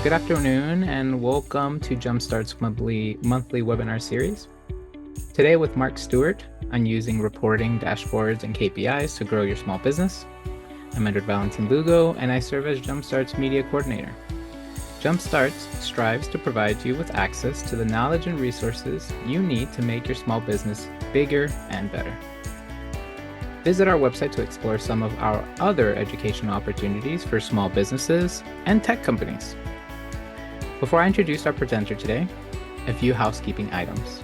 Good afternoon and welcome to JumpStart's monthly webinar series. Today with Mark Steward on using reporting, dashboards, and KPIs to grow your small business. I'm Edward Valentin Lugo and I serve as JumpStart's media coordinator. JumpStart strives to provide you with access to the knowledge and resources you need to make your small business bigger and better. Visit our website to explore some of our other educational opportunities for small businesses and tech companies. Before I introduce our presenter today, a few housekeeping items.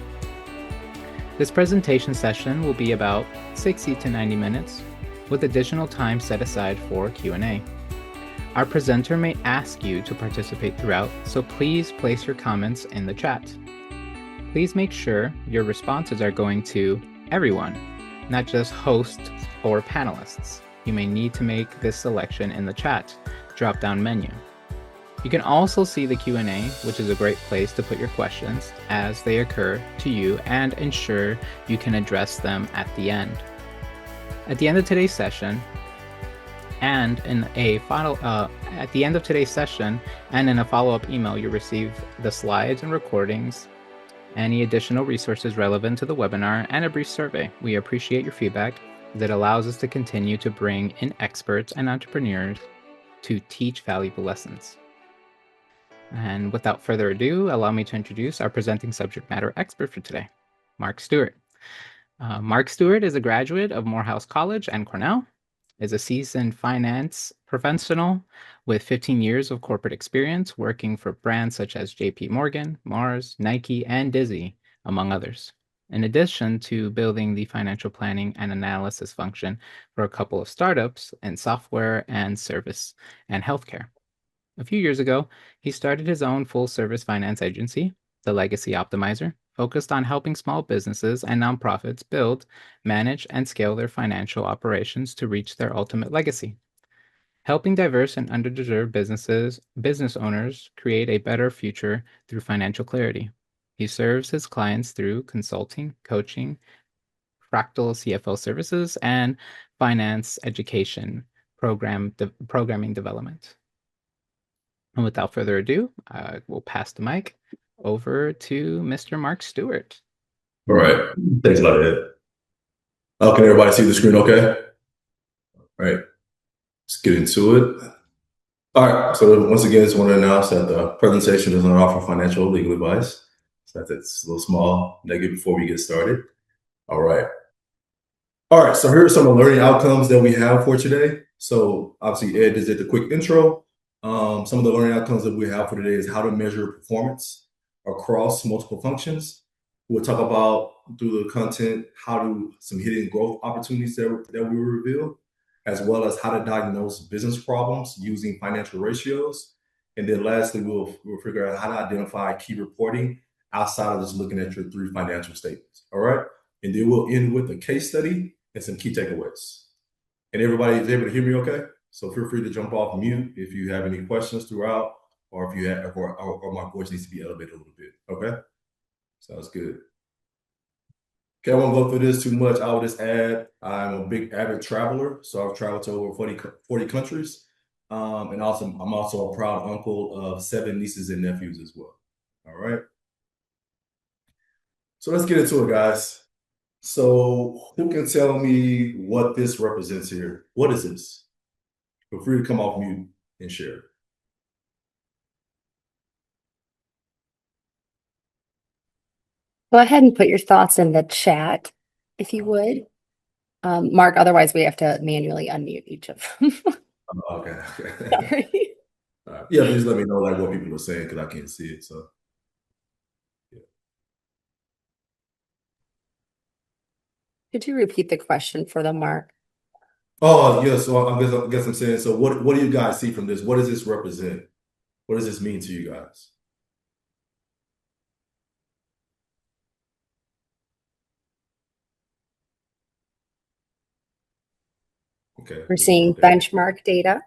This presentation session will be about 60 to 90 minutes, with additional time set aside for Q&A. Our presenter may ask you to participate throughout, so please place your comments in the chat. Please make sure your responses are going to everyone, not just hosts or panelists. You may need to make this selection in the chat drop-down menu. You can also see the Q&A, which is a great place to put your questions as they occur to you and ensure you can address them at the end. At the end of today's session, and in a follow-up email, you'll receive the slides and recordings, any additional resources relevant to the webinar, and a brief survey. We appreciate your feedback that allows us to continue to bring in experts and entrepreneurs to teach valuable lessons. And without further ado, allow me to introduce our presenting subject matter expert for today, Mark Steward. Mark Steward is a graduate of Morehouse College and Cornell, is a seasoned finance professional with 15 years of corporate experience working for brands such as JP Morgan, Mars, Nike, and Disney, among others. In addition to building the financial planning and analysis function for a couple of startups in software and service and healthcare. A few years ago, he started his own full-service finance agency, The Legacy Optimizer, focused on helping small businesses and nonprofits build, manage, and scale their financial operations to reach their ultimate legacy, helping diverse and underserved business owners create a better future through financial clarity. He serves his clients through consulting, coaching, fractal CFO services, and finance education programming development. And without further ado, we'll pass the mic over to Mr. Mark Steward. All right. Thanks a lot, Ed. Can everybody see the screen okay? All right. Let's get into it. All right. So once again, I just want to announce that the presentation does not offer financial or legal advice. So that's a little small negative before we get started. All right. All right. So here are some of the learning outcomes that we have for today. So obviously, Ed just did the quick intro. Some of the learning outcomes that we have for today is how to measure performance across multiple functions. We'll talk about through the content some hidden growth opportunities that we will reveal, as well as how to diagnose business problems using financial ratios. And then lastly, we'll figure out how to identify key reporting outside of just looking at your 3 financial statements. All right. And then we'll end with a case study and some key takeaways. And everybody is able to hear me okay? So feel free to jump off mute if you have any questions throughout, or if you have, or my voice needs to be elevated a little bit. Okay, sounds good. Okay, I won't go through this too much. I will just add, I'm a big avid traveler, so I've traveled to over 40 countries, and I'm also a proud uncle of 7 nieces and nephews as well. All right, so let's get into it, guys. So who can tell me what this represents here? What is this? Feel free to come off mute and share. Go ahead and put your thoughts in the chat, if you would. Mark, otherwise we have to manually unmute each of them. Okay. Sorry. Yeah, please let me know what people are saying because I can't see it. So, yeah. Could you repeat the question for them, Mark? Oh, yeah. So I guess I'm saying, so what do you guys see from this? What does this represent? What does this mean to you guys? Okay. We're seeing benchmark data.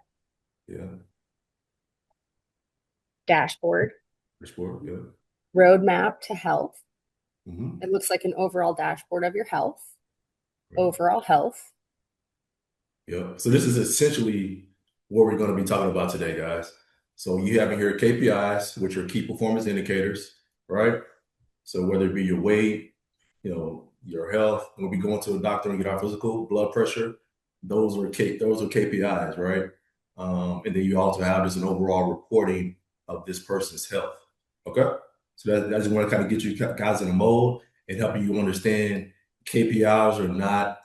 Yeah. Dashboard. Dashboard, yeah. Roadmap to health. Mm-hmm. It looks like an overall dashboard of your health. Right. Overall health. Yeah. So this is essentially what we're going to be talking about today, guys. So you have in here KPIs, which are key performance indicators, right? So whether it be your weight, your health, when we go into a doctor and get our physical, blood pressure, those are KPIs, right? And then you also have just an overall reporting of this person's health. Okay, so I just want to kind of get you guys in a mode and helping you understand KPIs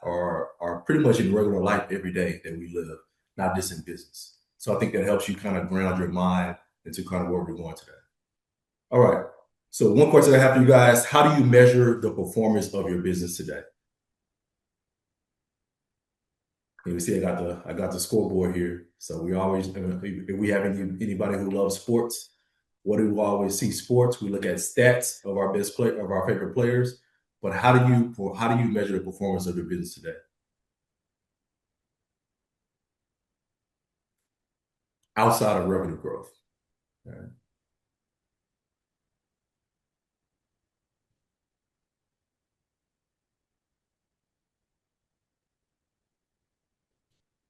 are pretty much in regular life every day that we live, not just in business. So I think that helps you kind of ground your mind into kind of where we're going today. All right. So one question I have for you guys: how do you measure the performance of your business today? And you see, I got the scoreboard here. So we always, if we have anybody who loves sports, what do we always see? Sports. We look at stats of our of our favorite players. But how do you measure the performance of your business today outside of revenue growth? All right.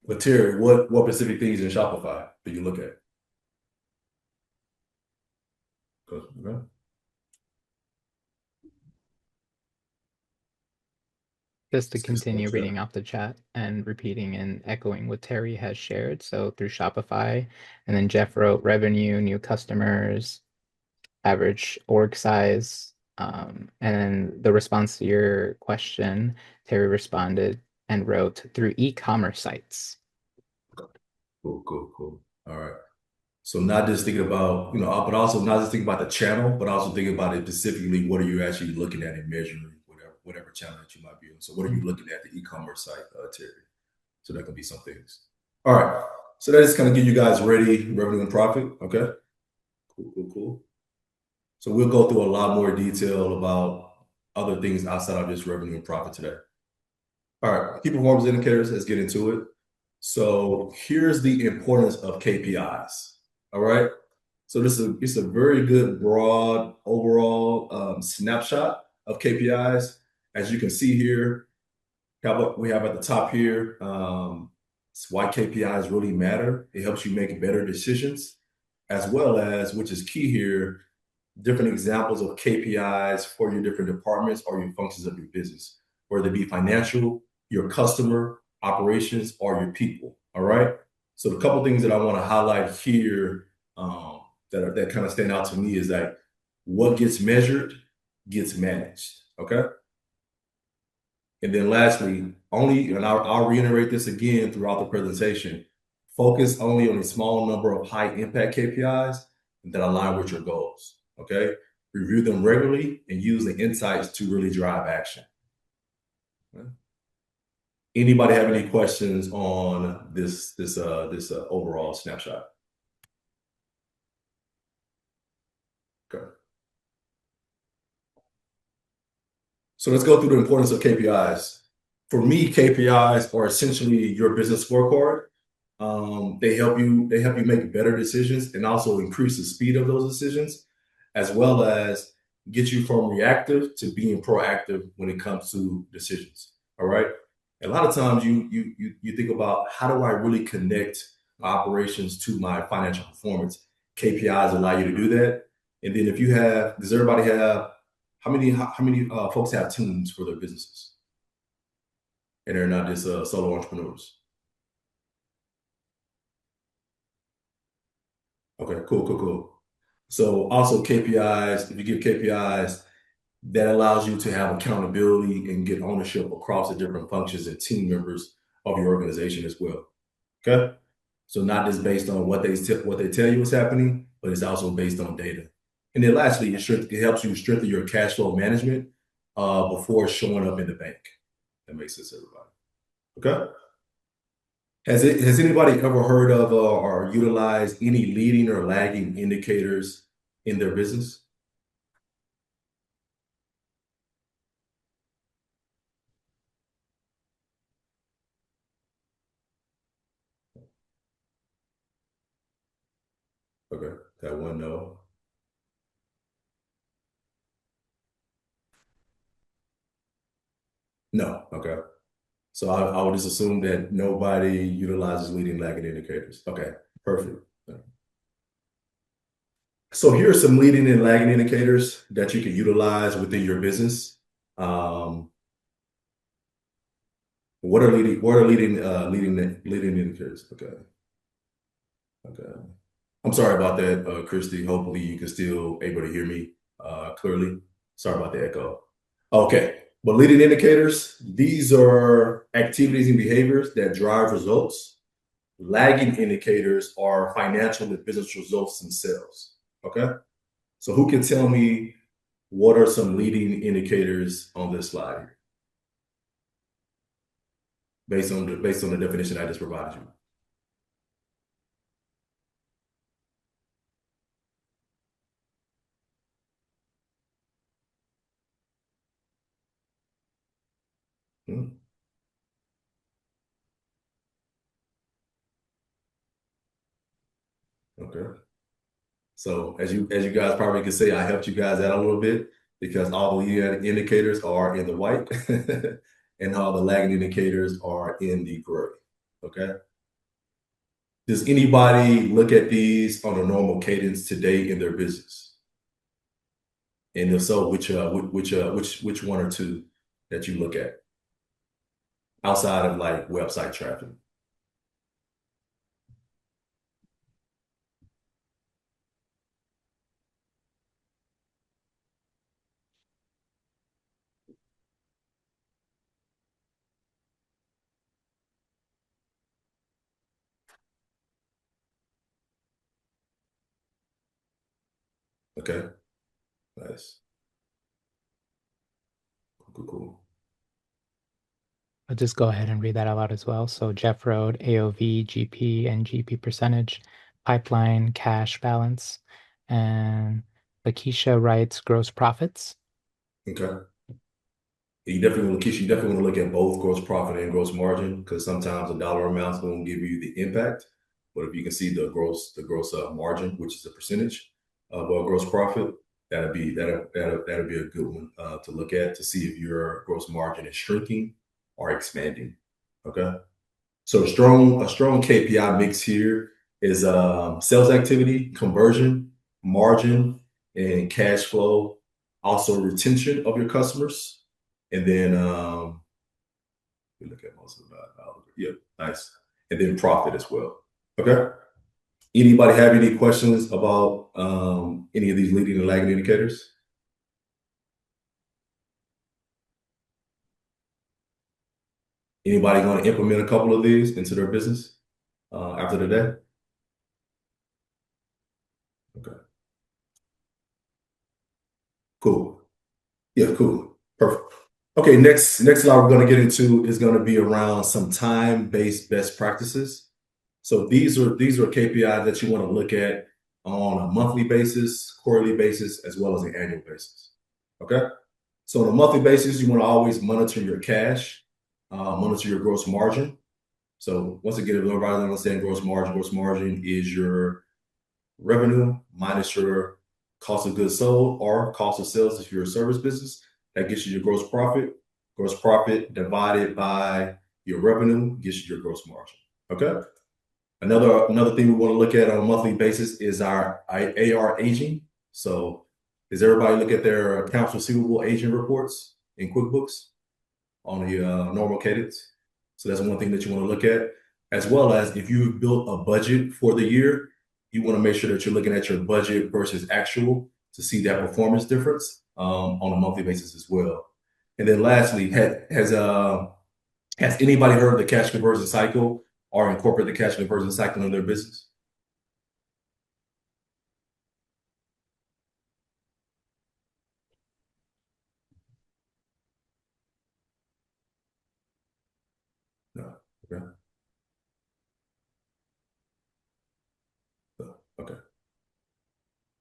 But Terry, what specific things in Shopify do you look at? Okay. Just to That's good continue stuff there. reading off the chat and repeating and echoing what Terry has shared. So through Shopify, and then Jeff wrote revenue, new customers, average org size. And then the response to your question, Terry responded and wrote through e-commerce sites. Cool. All right. So not just thinking about, but also not just thinking about the channel, but also thinking about it specifically. What are you actually looking at and measuring, whatever channel that you might be on? So what are you looking at the e-commerce site, Terry? So that can be some things. All right. So that is kind of get you guys ready, revenue and profit. Okay. Cool. So we'll go through a lot more detail about other things outside of just revenue and profit today. All right. Key performance indicators. Let's get into it. So here's the importance of KPIs. All right. So it's a very good broad overall snapshot of KPIs. As you can see here, what we have at the top here. It's why KPIs really matter. It helps you make better decisions, as well as, which is key here, different examples of KPIs for your different departments or your functions of your business, whether it be financial, your customer, operations, or your people. All right. So the couple things that I want to highlight here that kind of stand out to me is that what gets measured gets managed. Okay. And then lastly, and I'll reiterate this again throughout the presentation, focus only on a small number of high impact KPIs that align with your goals. Okay. Review them regularly and use the insights to really drive action. Okay. Anybody have any questions on this overall snapshot? Okay. So let's go through the importance of KPIs. For me, KPIs are essentially your business scorecard. They help you make better decisions and also increase the speed of those decisions, as well as get you from reactive to being proactive when it comes to decisions. All right. A lot of times you think about, how do I really connect my operations to my financial performance? KPIs allow you to do that. And then does everybody have, how many folks have teams for their businesses? And they're not just solo entrepreneurs. Okay, cool. So also KPIs, if you give KPIs, that allows you to have accountability and get ownership across the different functions and team members of your organization as well. Okay. So not just based on what they tell you is happening, but it's also based on data. And then lastly, it helps you strengthen your cash flow management before showing up in the bank. That makes sense, everybody. Okay. Has anybody ever heard of or utilized any leading or lagging indicators in their business? Okay, that one, no. No, okay. So I would just assume that nobody utilizes leading lagging indicators. Okay, perfect. So here are some leading and lagging indicators that you can utilize within your business. What are leading indicators? Okay. I'm sorry about that, Christy. Hopefully you can still able to hear me clearly. Sorry about the echo. Okay. But leading indicators, these are activities and behaviors that drive results. Lagging indicators are financial and business results themselves. Okay. So who can tell me what are some leading indicators on this slide here? Based on the definition I just provided you. Okay. So as you guys probably can say, I helped you guys out a little bit because all the indicators are in the white and all the lagging indicators are in the gray. Okay. Does anybody look at these on a normal cadence today in their business? And if so, which one or two that you look at outside of like website traffic? Okay, nice, cool. I'll just go ahead and read that out loud as well. So Jeff wrote AOV, GP, and GP percentage, pipeline, cash balance, and Lakeisha writes gross profits. Okay. You definitely want to look at both gross profit and gross margin because sometimes the dollar amounts won't give you the impact. But if you can see the gross margin, which is a percentage of gross profit, that'd be a good one to look at to see if your gross margin is shrinking or expanding. Okay. So a strong KPI mix here is sales activity, conversion, margin, and cash flow. Also retention of your customers. And then we look at most of that. Yep, nice. And then profit as well. Okay. Anybody have any questions about any of these leading and lagging indicators? Anybody going to implement a couple of these into their business after the day? Okay. Cool. Yeah, cool. Perfect. Okay, next slide we're going to get into is going to be around some time-based best practices. So these are KPIs that you want to look at on a monthly basis, quarterly basis, as well as an annual basis. Okay. So on a monthly basis, you want to always monitor your cash, monitor your gross margin. So once again, if everybody understands gross margin is your revenue minus your cost of goods sold or cost of sales if you're a service business. That gets you your gross profit. Gross profit divided by your revenue gets you your gross margin. Okay. Another thing we want to look at on a monthly basis is our AR aging. So does everybody look at their accounts receivable aging reports in QuickBooks on the normal cadence? So that's one thing that you want to look at, as well as if you've built a budget for the year, you want to make sure that you're looking at your budget versus actual to see that performance difference on a monthly basis as well. And then lastly, has anybody heard of the cash conversion cycle or incorporate the cash conversion cycle in their business? No. Okay. Okay.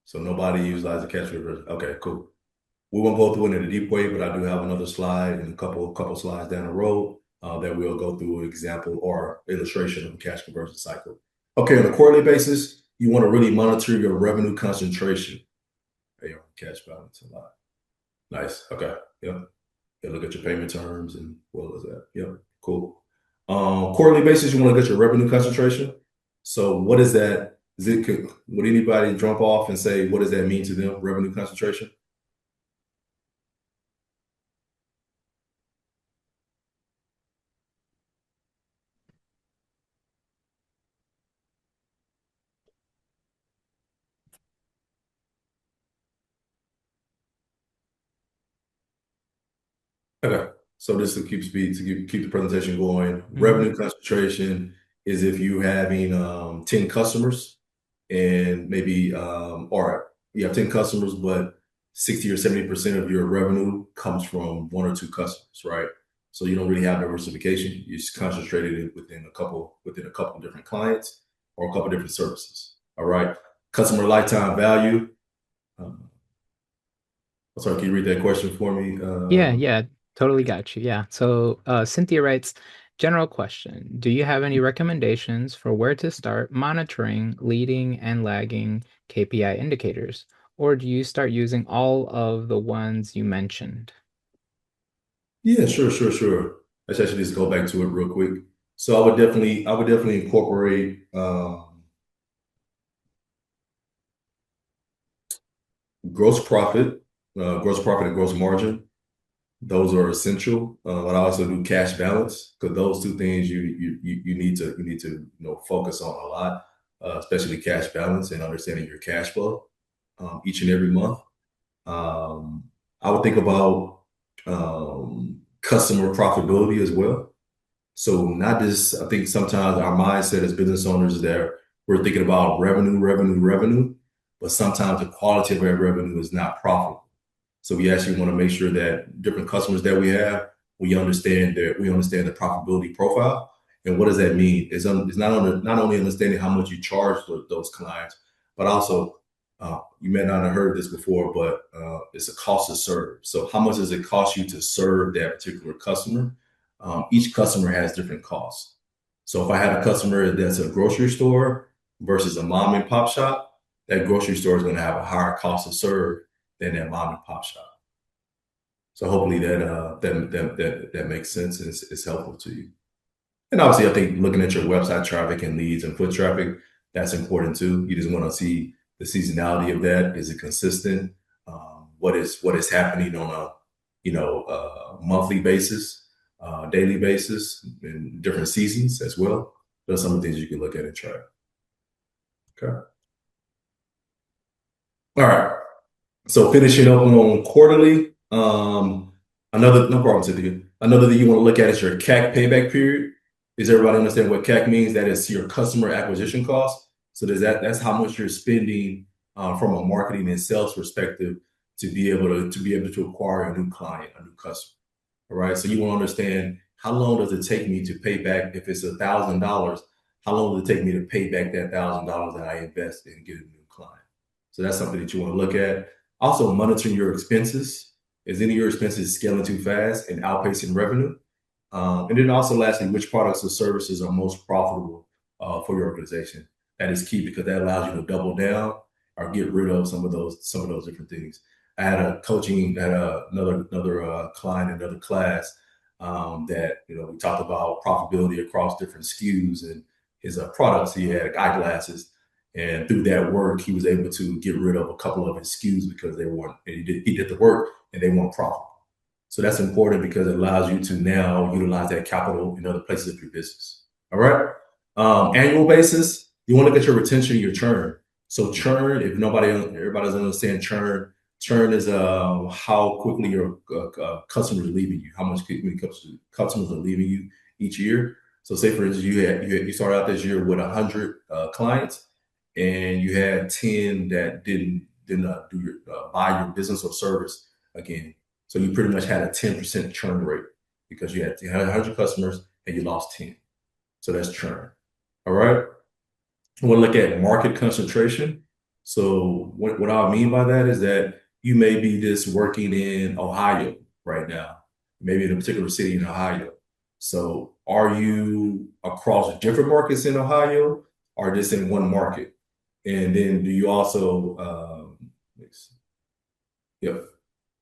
So nobody utilizes the cash conversion. Okay, cool. We won't go through it in a deep way, but I do have another slide and a couple slides down the road that we'll go through an example or illustration of the cash conversion cycle. Okay, on a quarterly basis, you want to really monitor your revenue concentration. Hey, cash balance a lot. Nice. Okay. Yep. Yeah, look at your payment terms and what was that? Yep. Cool. Quarterly basis, you want to get your revenue concentration. So what is that Would anybody jump off and say, what does that mean to them, revenue concentration? Okay. So just to keep speed, keep the presentation going, revenue concentration is if you having 10 customers and maybe or you have 10 customers, but 60 or 70% of your revenue comes from one or two customers, right? So you don't really have diversification. You're just concentrated within a couple different clients or a couple different services. All right. Customer lifetime value. Sorry, can you read that question for me? Yeah, totally got you. Yeah. So Cynthia writes, general question. Do you have any recommendations for where to start monitoring leading and lagging KPI indicators? Or do you start using all of the ones you mentioned? Yeah, sure. Let's actually just go back to it real quick. So I would definitely incorporate gross profit, and gross margin. Those are essential. But I also do cash balance because those two things you need to focus on a lot, especially cash balance and understanding your cash flow each and every month. Um, I would think about customer profitability as well. So not just, I think sometimes our mindset as business owners is that we're thinking about revenue, but sometimes the quality of our revenue is not profitable. So we actually want to make sure that different customers that we have, we understand the profitability profile. And what does that mean? It's not only understanding how much you charge those clients, but also you may not have heard this before, but it's a cost to serve. So how much does it cost you to serve that particular customer? Each customer has different costs. So if I have a customer that's a grocery store versus a mom and pop shop, that grocery store is going to have a higher cost to serve than that mom and pop shop. So hopefully that makes sense and it's helpful to you. And obviously, I think looking at your website traffic and leads and foot traffic, that's important too. You just want to see the seasonality of that. Is it consistent? What is happening on a monthly basis, daily basis, in different seasons as well? Those are some of the things you can look at and track. Okay. All right. So finishing up on quarterly, no problem, Cynthia. Another thing you want to look at is your CAC payback period. Does everybody understand what CAC means? That is your customer acquisition cost. So that's how much you're spending from a marketing and sales perspective to be able to acquire a new client, a new customer. All right. So you want to understand how long does it take me to pay back if it's $1,000? How long does it take me to pay back that $1,000 that I invest in getting a new client? So that's something that you want to look at. Also, monitoring your expenses. Is any of your expenses scaling too fast and outpacing revenue? And then also, lastly, which products or services are most profitable for your organization? That is key because that allows you to double down or get rid of some of those different things. I had another client, another class that we talked about profitability across different SKUs and his products. He had eyeglasses. And through that work, he was able to get rid of a couple of his SKUs because they weren't. He did the work, and they weren't profitable. So that's important because it allows you to now utilize that capital in other places of your business. All right. Annual basis, you want to get your retention, your churn. So churn, if everybody doesn't understand churn. Churn is how quickly your customers are leaving you. How many customers are leaving you each year. So say for instance, you started out this year with 100 clients, and you had 10 that didn't buy your business or service again. So you pretty much had a 10% churn rate because you had 100 customers and you lost 10. So that's churn. All right. We'll look at market concentration. So what I mean by that is that you may be just working in Ohio right now, maybe in a particular city in Ohio. So are you across different markets in Ohio or just in one market? And then do you also, yep.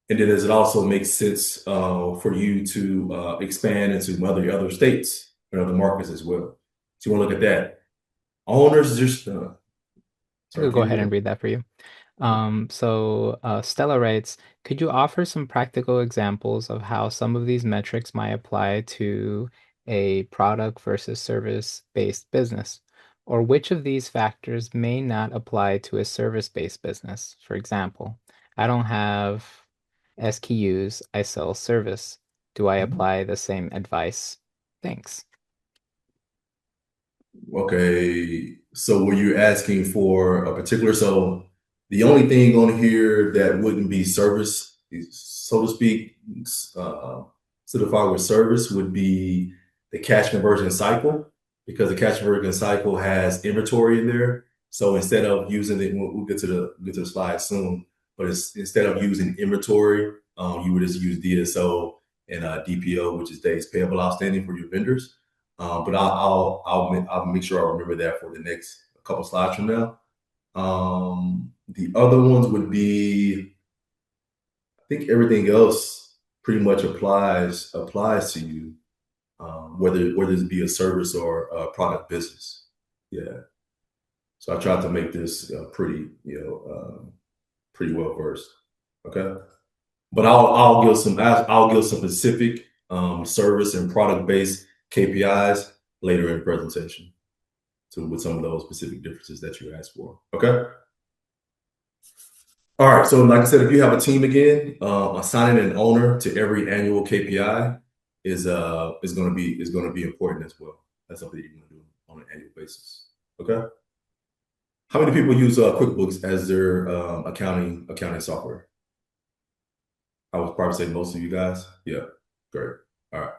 And then does it also make sense for you to expand into other states and other markets as well? So you want to look at that. Owners just I could go ahead and read that for you. Stella writes, could you offer some practical examples of how some of these metrics might apply to a product versus service-based business? Or which of these factors may not apply to a service-based business? For example, I don't have SKUs, I sell service. Do I apply the same advice? Thanks. Okay, so were you asking for a particular, so the only thing on here that wouldn't be service, so to speak, certified with service would be the cash conversion cycle, because the cash conversion cycle has inventory in there. So instead of using it, we'll get to the slide soon, but instead of using inventory, you would just use DSO and DPO, which is days payable outstanding for your vendors. But I'll make sure I remember that for the next couple slides from now. The other ones would be, I think everything else pretty much applies to you, whether it be a service or a product business. Yeah. So I tried to make this pretty well versed. Okay. But I'll give some specific service and product based KPIs later in the presentation, with some of those specific differences that you asked for. Okay. All right. So like I said, if you have a team again, assigning an owner to every annual KPI is going to be important as well. That's something you're going to do on an annual basis. Okay. How many people use QuickBooks as their accounting software? I would probably say most of you guys. Yeah, great. All right.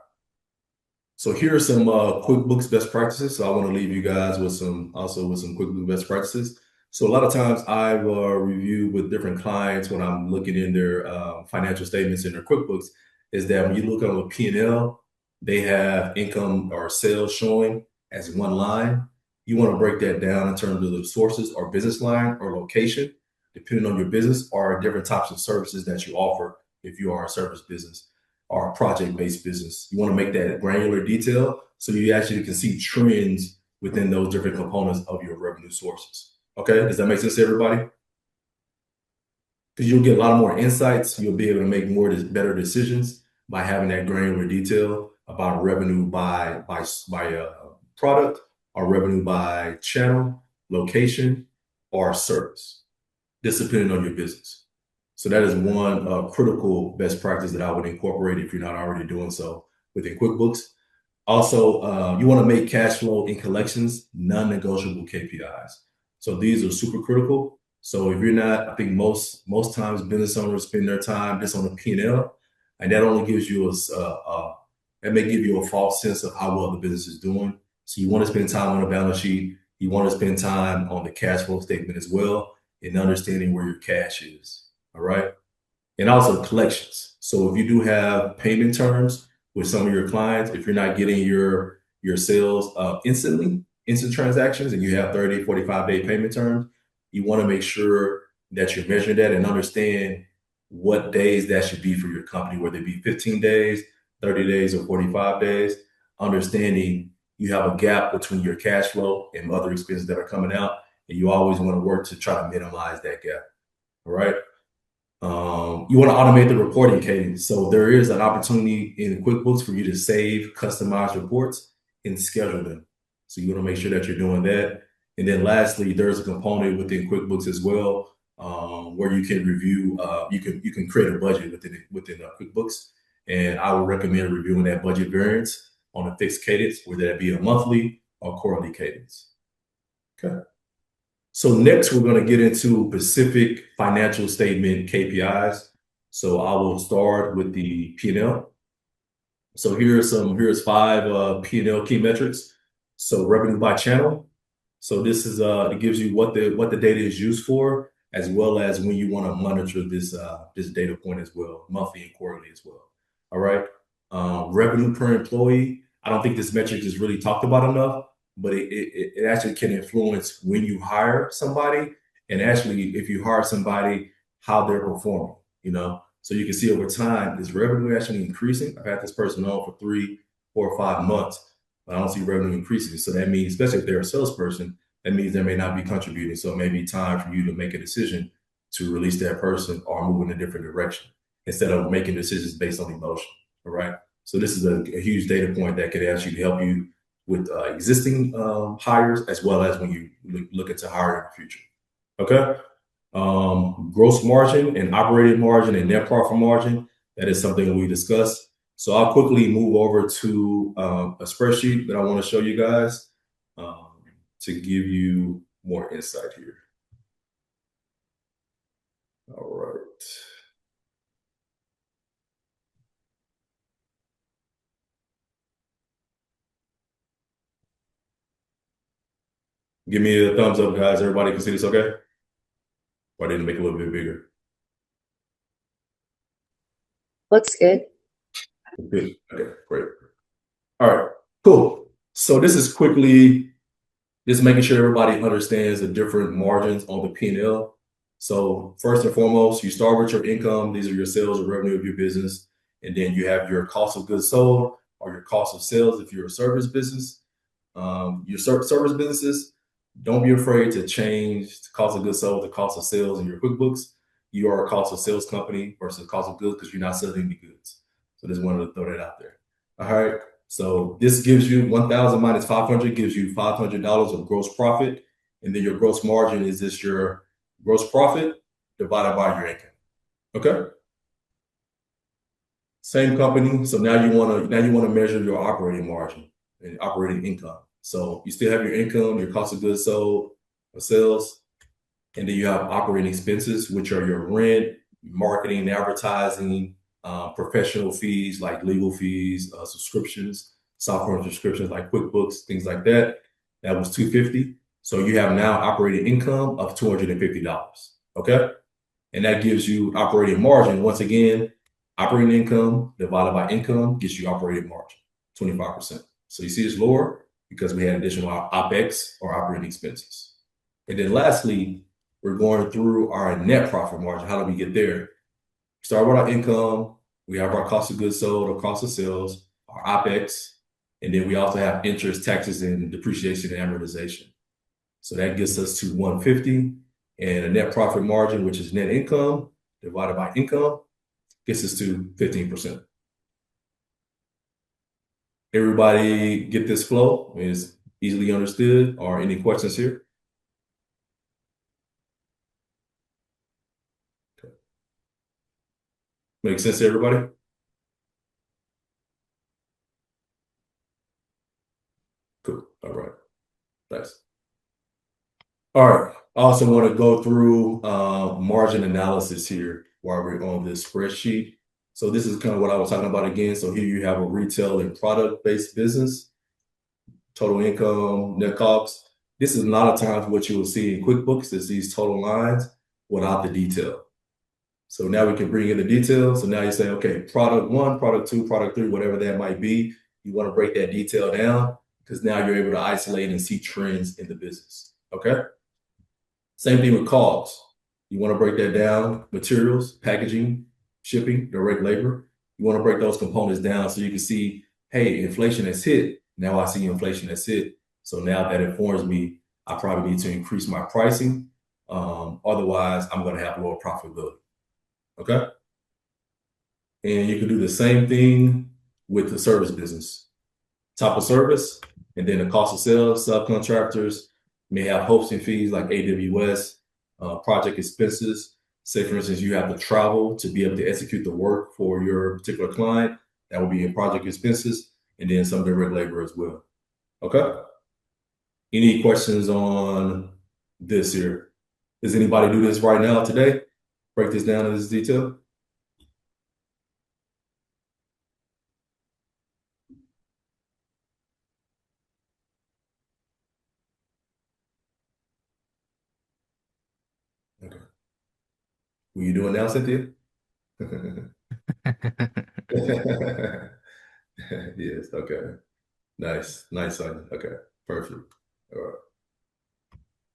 So here are some QuickBooks best practices. So I want to leave you guys with some QuickBooks best practices. So a lot of times I review with different clients when I'm looking in their financial statements in their QuickBooks, is that when you look on the P&L, they have income or sales showing as one line. You want to break that down in terms of the sources or business line or location, depending on your business or different types of services that you offer. If you are a service business or a project-based business, you want to make that granular detail so you actually can see trends within those different components of your revenue sources. Okay, does that make sense to everybody? Because you'll get a lot more insights. You'll be able to make better decisions by having that granular detail about revenue by product, or revenue by channel, location, or service, just depending on your business. So that is one critical best practice that I would incorporate if you're not already doing so within QuickBooks. Also, you want to make cash flow and collections non-negotiable KPIs. So these are super critical. So if you're not, I think most times business owners spend their time just on the P&L, and that only gives you that may give you a false sense of how well the business is doing. So you want to spend time on the balance sheet. You want to spend time on the cash flow statement as well, and understanding where your cash is. All right. And also collections. So if you do have payment terms with some of your clients, if you're not getting your sales instant transactions, and you have 30, 45-day payment terms, you want to make sure that you're measuring that and understand what days that should be for your company, whether it be 15 days, 30 days, or 45 days, understanding you have a gap between your cash flow and other expenses that are coming out, and you always want to work to try to minimize that gap. All right. You want to automate the reporting cadence. So there is an opportunity in QuickBooks for you to save customized reports and schedule them. So you want to make sure that you're doing that. And then lastly, there's a component within QuickBooks as well, where you can review, you can create a budget within QuickBooks. And I would recommend reviewing that budget variance on a fixed cadence, whether that be a monthly or quarterly cadence. Okay. So next, we're going to get into specific financial statement KPIs. So I will start with the P&L. So here's 5 P&L key metrics. So revenue by channel. So this is it gives you what the data is used for, as well as when you want to monitor this data point as well, monthly and quarterly as well. All right. Revenue per employee. I don't think this metric is really talked about enough, but it actually can influence when you hire somebody, and actually if you hire somebody, how they're performing, so you can see over time, is revenue actually increasing? I've had this person on for 3, 4, or 5 months, but I don't see revenue increasing. So that means, especially if they're a salesperson, that means they may not be contributing. So it may be time for you to make a decision to release that person or move in a different direction instead of making decisions based on emotion. All right. So this is a huge data point that could actually help you with existing hires as well as when you look into hiring in the future. Okay. Gross margin and operating margin and net profit margin. That is something we discussed. So I'll quickly move over to a spreadsheet that I want to show you guys to give you more insight here. All right. Give me a thumbs up, guys. Everybody can see this okay? Or I didn't make it a little bit bigger. Looks good. Good. Okay, great. All right, cool. So this is quickly just making sure everybody understands the different margins on the P&L. So first and foremost, you start with your income. These are your sales or revenue of your business. And then you have your cost of goods sold or your cost of sales if you're a service business. Your service businesses, don't be afraid to change the cost of goods sold to cost of sales in your QuickBooks. You are a cost of sales company versus cost of goods because you're not selling any goods. So just wanted to throw that out there. All right. So this gives you 1,000 minus 500 gives you $500 of gross profit. And then your gross margin is just your gross profit divided by your income. Okay. Same company. So now you want to measure your operating margin and operating income. So you still have your income, your cost of goods sold, or sales, and then you have operating expenses, which are your rent, marketing, advertising, professional fees like legal fees, subscriptions, software subscriptions like QuickBooks, things like that. That was $250. So you have now operating income of $250. Okay, and that gives you operating margin. Once again, operating income divided by income gets you operating margin, 25%. So you see it's lower because we had additional OPEX or operating expenses. And then lastly, we're going through our net profit margin. How do we get there? Start with our income. We have our cost of goods sold or cost of sales, our OPEX, and then we also have interest, taxes, and depreciation and amortization. So that gets us to 150, and a net profit margin, which is net income divided by income, gets us to 15%. Everybody get this flow? Is easily understood, or any questions here? Okay. Make sense to everybody? Cool. All right. Thanks. All right. I also want to go through margin analysis here while we're on this spreadsheet. So this is kind of what I was talking about again. So here you have a retail and product-based business, total income, net costs. This is a lot of times what you will see in QuickBooks is these total lines without the detail. So now we can bring in the detail. So now you say, okay, product one, product two, product three, whatever that might be. You want to break that detail down because now you're able to isolate and see trends in the business. Okay. Same thing with costs. You want to break that down, materials, packaging, shipping, direct labor. You want to break those components down so you can see, hey, inflation has hit. Now I see inflation has hit. So now that informs me I probably need to increase my pricing. Otherwise, I'm going to have lower profitability. Okay. And you can do the same thing with the service business. Top of service, and then the cost of sales, subcontractors may have hosting fees like AWS, project expenses. Say, for instance, you have to travel to be able to execute the work for your particular client. That will be in project expenses, and then some direct labor as well. Okay. Any questions on this here? Does anybody do this right now today? Break this down in this detail. Okay. Were you doing now, Cynthia? Yes. Okay. Nice. Nice, Sonia. Okay. Perfect. All right.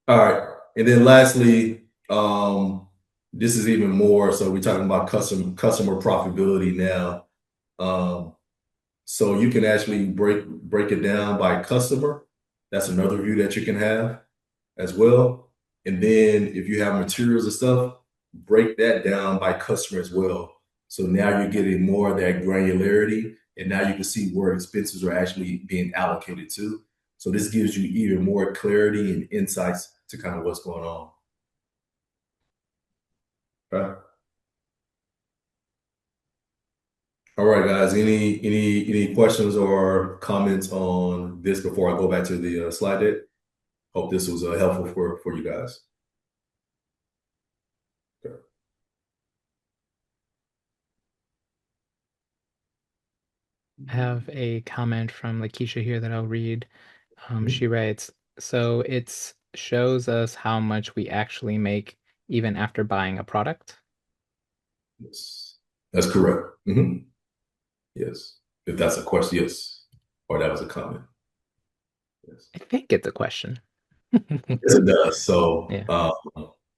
All right. And then lastly, this is even more. So we're talking about customer profitability now. So you can actually break it down by customer. That's another view that you can have. as well. And then if you have materials and stuff, break that down by customer as well. So now you're getting more of that granularity, and now you can see where expenses are actually being allocated to. So this gives you even more clarity and insights to kind of what's going on. Okay. All right, guys. Any questions or comments on this before I go back to the slide deck? Hope this was helpful for you guys. Okay. I have a comment from Lakeisha here that I'll read. She writes, so it shows us how much we actually make even after buying a product. Yes, that's correct. Yes, if that's a question, yes, or that was a comment. Yes. I think it's a question. Yes, it does. So, Yeah.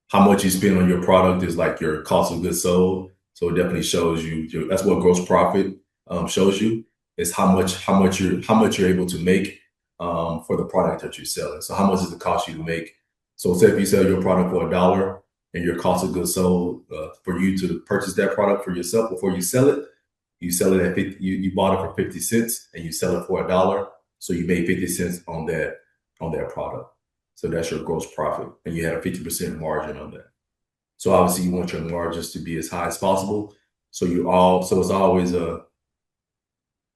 how much you spend on your product is like your cost of goods sold. So it definitely shows you. That's what gross profit shows you is how much you're able to make for the product that you're selling. So how much does it cost you to make? So say if you sell your product for $1 and your cost of goods sold for you to purchase that product for yourself before you sell it at 50. You bought it for 50 cents and you sell it for $1. So you made 50 cents on that product. So that's your gross profit, and you had a 50% margin on that. So obviously, you want your margins to be as high as possible. So it's always a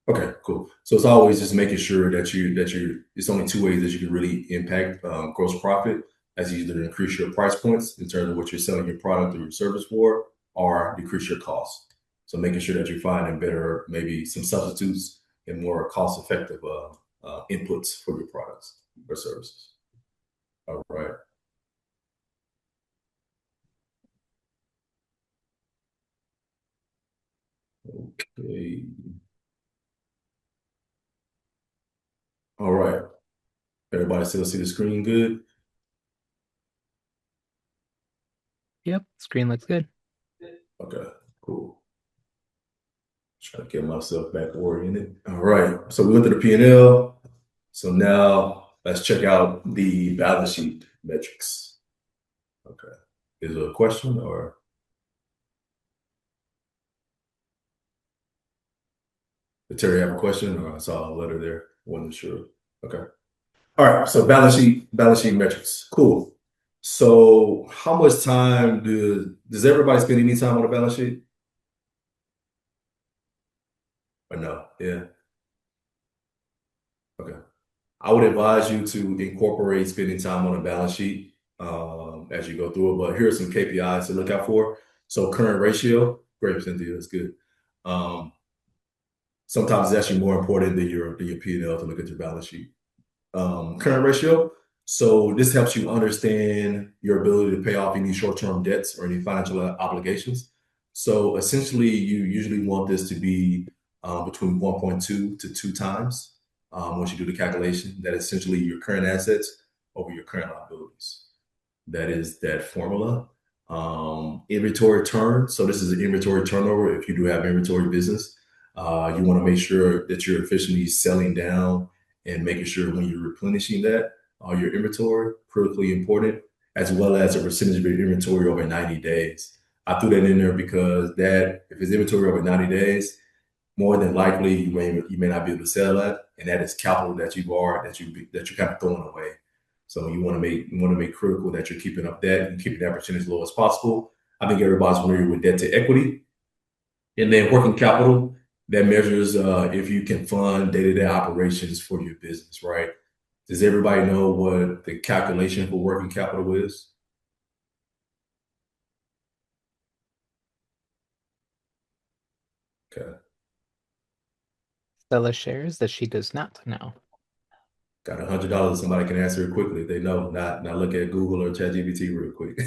okay, cool. So it's always just making sure that you. It's only two ways that you can really impact gross profit, as you either increase your price points in terms of what you're selling your product or your service for, or decrease your costs. So making sure that you're finding better, maybe some substitutes and more cost-effective inputs for your products or services. All right. Okay. All right. Everybody still see the screen good? Yep, screen looks good. Okay, cool. Trying to get myself back oriented. All right. So we went to the P&L. So now let's check out the balance sheet metrics. Okay. Is there a question or did Terry have a question or I saw a letter there? Wasn't sure. Okay. All right. So balance sheet metrics. Cool. So how much time does everybody spend any time on the balance sheet? Or no? Yeah. Okay. I would advise you to incorporate spending time on a balance sheet as you go through it. But here are some KPIs to look out for. So current ratio, great, Cynthia, that's good. Sometimes it's actually more important than your P&L to look at your balance sheet. Current ratio. So this helps you understand your ability to pay off any short-term debts or any financial obligations. So essentially, you usually want this to be between 1.2 to 2 times once you do the calculation. That is essentially your current assets over your current liabilities. That is that formula. Inventory turn. So this is an inventory turnover. If you do have inventory business, you want to make sure that you're efficiently selling down and making sure when you're replenishing that, your inventory, critically important, as well as a percentage of your inventory over 90 days. I threw that in there because that if it's inventory over 90 days, more than likely you may not be able to sell that, and that is capital that you borrowed that you're kind of throwing away. So you want to make critical that you're keeping up that and keeping that percentage as low as possible. I think everybody's familiar with debt to equity, and then working capital that measures if you can fund day-to-day operations for your business, right? Does everybody know what the calculation for working capital is? Okay, Stella shares that she does not know. got $100. Somebody can answer it quickly. They know, not look at Google or ChatGPT real quick.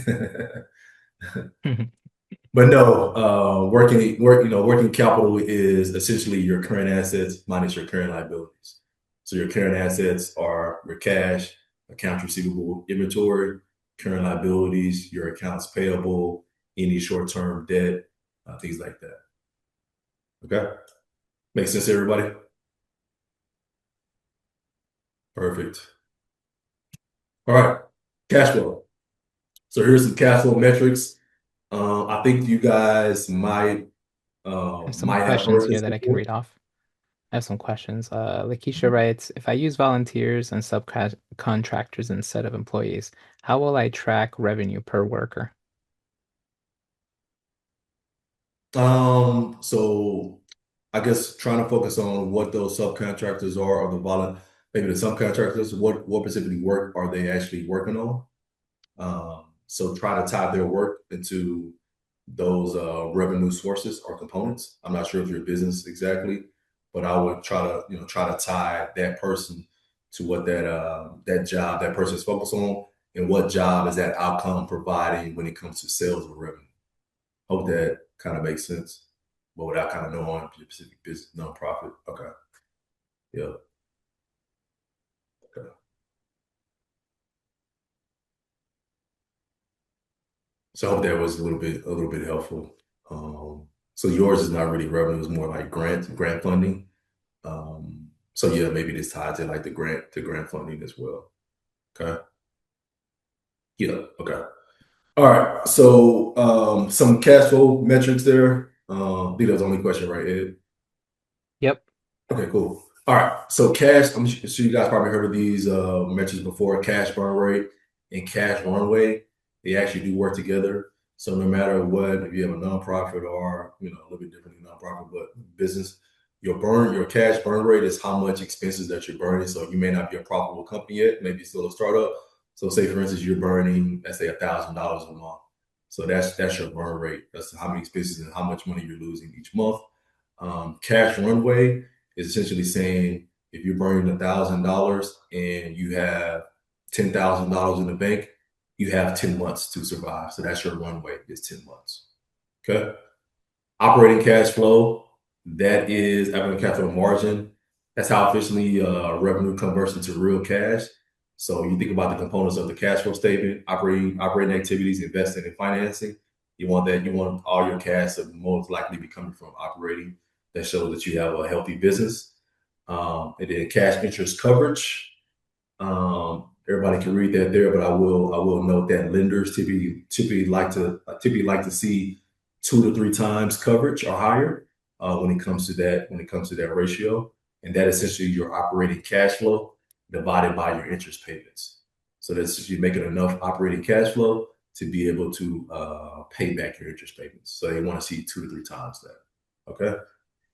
But no, working capital is essentially your current assets minus your current liabilities. So your current assets are your cash, accounts receivable, inventory, current liabilities, your accounts payable, any short-term debt, things like that. Okay, makes sense, everybody? Perfect. All right. Cash flow. So here's some cash flow metrics. I think you guys I have some might have questions heard here this that I can before. read off. I have some questions. Lakeisha writes, if I use volunteers and subcontractors instead of employees, how will I track revenue per worker? So I guess trying to focus on what those subcontractors are, or maybe the subcontractors, what specifically work are they actually working on? So try to tie their work into those revenue sources or components. I'm not sure if your business exactly, but I would try to tie that person to what that job that person is focused on, and what job is that outcome providing when it comes to sales or revenue. Hope that kind of makes sense, but without kind of knowing your specific business nonprofit. Okay, yeah, okay. So I hope that was a little bit helpful. So yours is not really revenue; it's more like grant funding. So yeah, maybe this ties in like the grant funding as well. Okay. Yeah. Okay. All right. So some cash flow metrics there. I think that was the only question, right, Ed? Yep. Okay, cool. All right. So cash, I'm sure you guys probably heard of these metrics before. Cash burn rate and cash runway, they actually do work together. So no matter what, if you have a nonprofit or a little bit different than nonprofit, but business, your cash burn rate is how much expenses that you're burning. So you may not be a profitable company yet, maybe still a startup. So say for instance, you're burning, let's say $1,000 a month. So that's your burn rate. That's how many expenses and how much money you're losing each month. Cash runway is essentially saying if you're burning $1,000 and you have $10,000 in the bank, you have 10 months to survive. So that's your runway is 10 months. Okay. Operating cash flow, that is operating cash flow margin. That's how efficiently revenue converts into real cash. So you think about the components of the cash flow statement: operating activities, investing, and financing. You want all your cash to most likely be coming from operating. That shows that you have a healthy business. And then cash interest coverage. Everybody can read that there, but I will note that lenders typically like to see 2 to 3 times coverage or higher when it comes to that ratio, and that essentially your operating cash flow divided by your interest payments. So that's you're making enough operating cash flow to be able to pay back your interest payments. So they want to see 2 to 3 times that. Okay.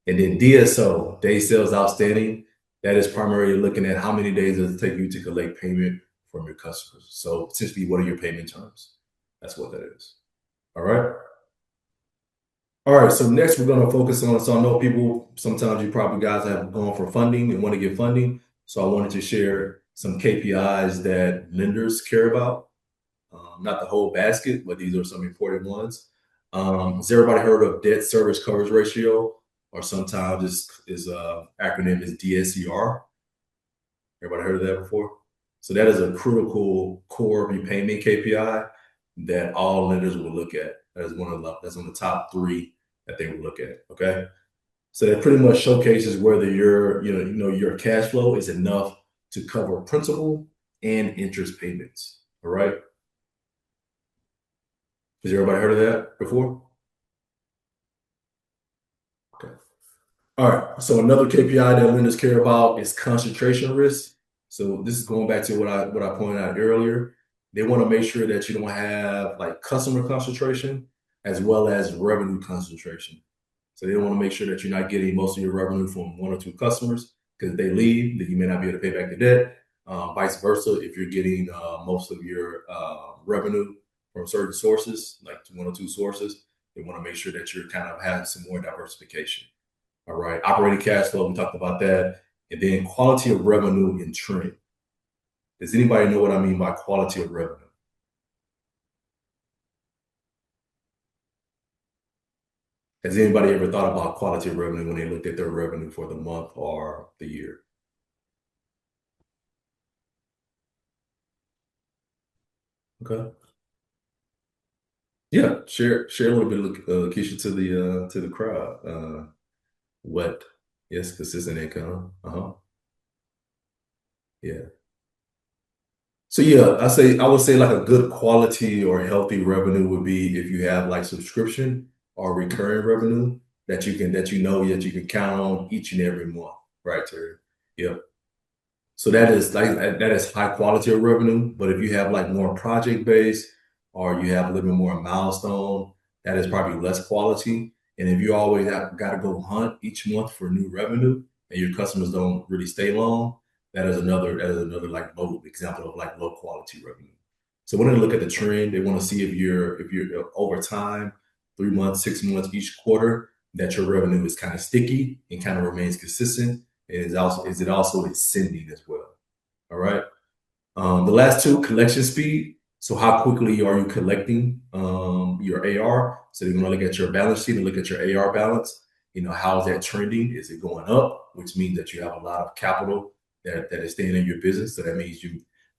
And then DSO, day sales outstanding, that is primarily looking at how many days does it take you to collect payment from your customers. So essentially, what are your payment terms? That's what that is. All right. All right. So next we're going to focus on, so I know people, sometimes you probably guys have gone for funding and want to get funding. So I wanted to share some KPIs that lenders care about. Not the whole basket, but these are some important ones. Has everybody heard of debt service coverage ratio, or sometimes is acronym is DSCR? Everybody heard of that before? So that is a critical core repayment KPI that all lenders will look at. That's on the top three that they will look at. Okay, so that pretty much showcases whether your cash flow is enough to cover principal and interest payments. All right. Has everybody heard of that before? Okay. All right. So another KPI that lenders care about is concentration risk. So this is going back to what I pointed out earlier. They want to make sure that you don't have like customer concentration as well as revenue concentration. So they want to make sure that you're not getting most of your revenue from 1 or 2 customers, because if they leave, then you may not be able to pay back the debt. Vice versa, if you're getting most of your revenue from certain sources, like 1 or 2 sources, they want to make sure that you're kind of having some more diversification. All right. Operating cash flow, we talked about that. And then quality of revenue and trend. Does anybody know what I mean by quality of revenue? Has anybody ever thought about quality of revenue when they looked at their revenue for the month or the year? Okay. Yeah. Share a little bit of Keisha to the crowd. What? Yes, consistent income. Uh-huh. Yeah. So yeah, I would say like a good quality or healthy revenue would be if you have like subscription or recurring revenue that that you can count on each and every month, right, Terry? Yep. So that is high quality of revenue. But if you have like more project based or you have a little bit more milestone, that is probably less quality. And if you always have got to go hunt each month for new revenue and your customers don't really stay long, that is another like low example of like low quality revenue. So when they look at the trend, they want to see if you're over time, 3 months, 6 months, each quarter, that your revenue is kind of sticky and kind of remains consistent. Is it also ascending as well? All right. The last two, collection speed. So how quickly are you collecting your AR? So you're going to look at your balance sheet and look at your AR balance. How is that trending? Is it going up? Which means that you have a lot of capital that is staying in your business. So that means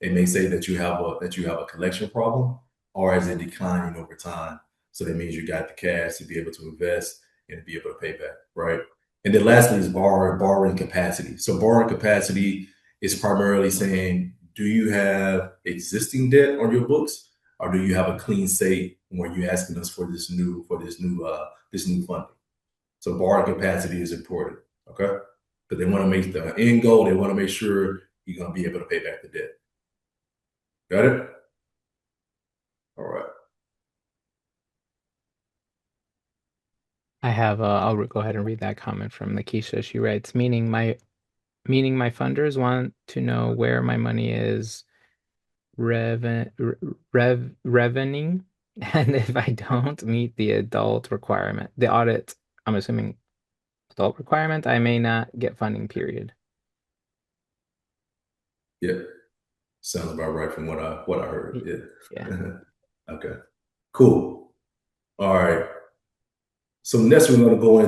they may say that you have a collection problem, or is it declining over time? So that means you got the cash to be able to invest and to be able to pay back, right? And then lastly is borrowing capacity. So borrowing capacity is primarily saying, do you have existing debt on your books, or do you have a clean slate when you're asking us for this new funding? So borrowing capacity is important, okay? Because they want to make the end goal. They want to make sure you're going to be able to pay back the debt. Got it? All right. I have. I'll go ahead and read that comment from Lakeisha. She writes, meaning my funders want to know where my money is revening, and if I don't meet the audit, I'm assuming adult requirement, I may not get funding, period. Yeah. Sounds about right from what I heard. Yeah. Yeah. Okay. Cool. All right. So next we're going to go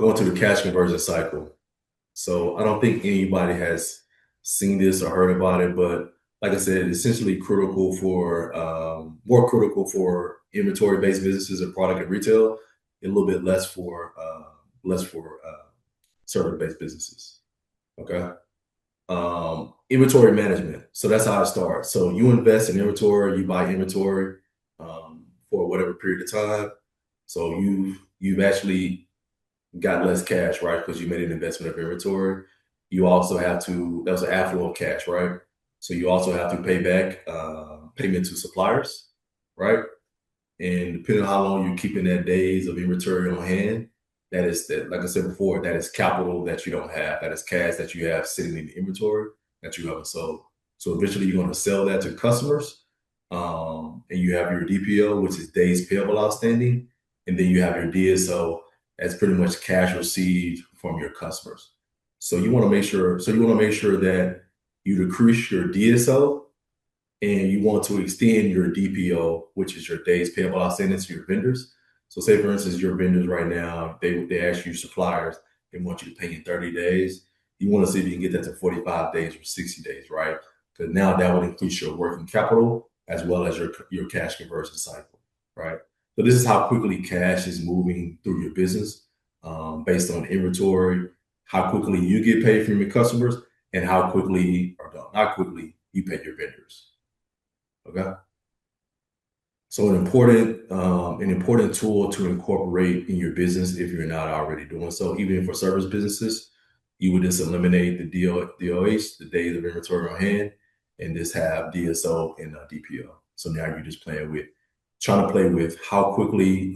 into the cash conversion cycle. So I don't think anybody has seen this or heard about it, but like I said, essentially more critical for inventory-based businesses and product and retail, a little bit less for service-based businesses. Okay. Inventory management. So that's how it starts. So you invest in inventory, you buy inventory for whatever period of time. So you've actually got less cash, right? Because you made an investment of inventory. You also have to, that was an outflow of cash, right? So you also have to pay back payment to suppliers, right? And depending on how long you're keeping that days of inventory on hand, like I said before, that is capital that you don't have. That is cash that you have sitting in the inventory that you haven't sold. So eventually you're going to sell that to customers. And you have your DPO, which is days payable outstanding. And then you have your DSO, as pretty much cash received from your customers. So you want to make sure that you decrease your DSO and you want to extend your DPO, which is your days payable outstanding, to your vendors. So say for instance, your vendors right now, they ask you suppliers, they want you to pay in 30 days. You want to see if you can get that to 45 days or 60 days, right? Because now that would increase your working capital as well as your cash conversion cycle, right? So this is how quickly cash is moving through your business based on inventory, how quickly you get paid from your customers, and how quickly or not quickly you pay your vendors. Okay. So an important tool to incorporate in your business if you're not already doing so, even for service businesses, you would just eliminate the DOH, the days of inventory on hand, and just have DSO and DPO. So now you're just trying to play with how quickly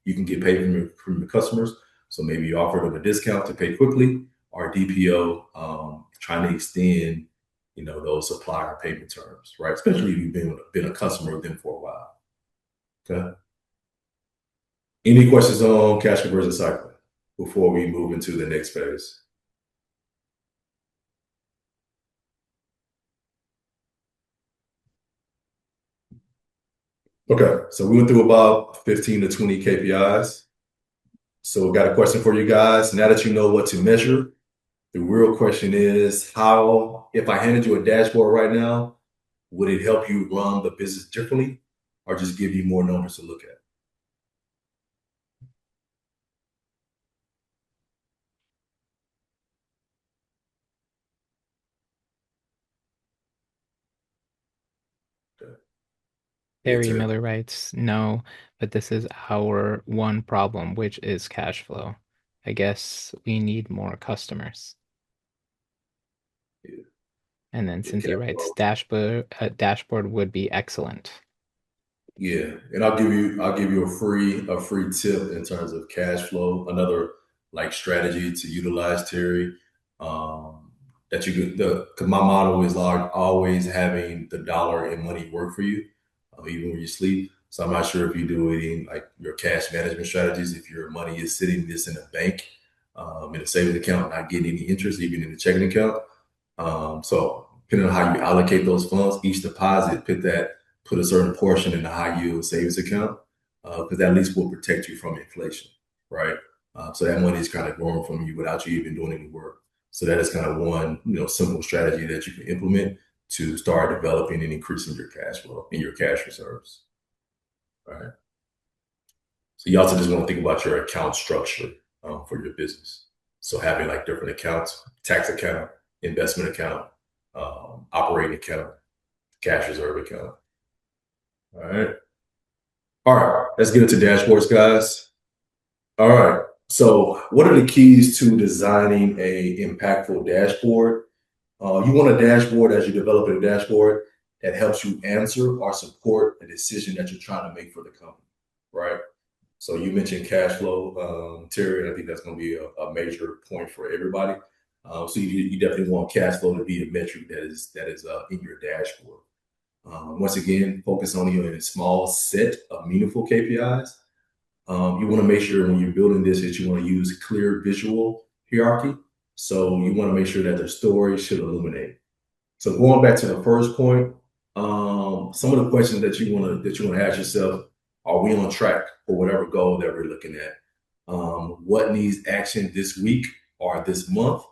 you can get paid from your customers. So maybe you offer them a discount to pay quickly, or DPO, trying to extend those supplier payment terms, right? Especially if you've been a customer of them for a while. Okay. Any questions on cash conversion cycle before we move into the next phase? Okay, so we went through about 15 to 20 KPIs. So we got a question for you guys. Now that you know what to measure, the real question is if I handed you a dashboard right now, would it help you run the business differently or just give you more numbers to look at? Terry Terry. Miller writes, no, but this is our one problem, which is cash flow. I guess we need more customers. Yeah. And then Yeah, Cynthia cash writes, flow. dashboard would be excellent. Yeah, and I'll give you a free tip in terms of cash flow. Another like strategy to utilize, Terry. Um, that you could the because my motto is like always having the dollar and money work for you, even when you sleep. So I'm not sure if you do it in like your cash management strategies. If your money is sitting just in a bank, in a savings account, not getting any interest, even in a checking account. So depending on how you allocate those funds, each deposit put a certain portion in a high yield savings account because that at least will protect you from inflation, right? So that money is kind of growing from you without you even doing any work. So that is kind of one simple strategy that you can implement to start developing and increasing your cash flow and your cash reserves, right? So you also just want to think about your account structure for your business. So having like different accounts, tax account, investment account, operating account, cash reserve account. All right. All right. Let's get into dashboards, guys. All right. So what are the keys to designing a impactful dashboard? You want a dashboard as you develop a dashboard that helps you answer or support a decision that you're trying to make for the company, right? So you mentioned cash flow, Terry, and I think that's going to be a major point for everybody. So you definitely want cash flow to be a metric that is in your dashboard. Once again, focus only on a small set of meaningful KPIs. You want to make sure when you're building this that you want to use clear visual hierarchy. So you want to make sure that the story should illuminate. So going back to the first point, some of the questions that you want to ask yourself: are we on track for whatever goal that we're looking at? What needs action this week or this month?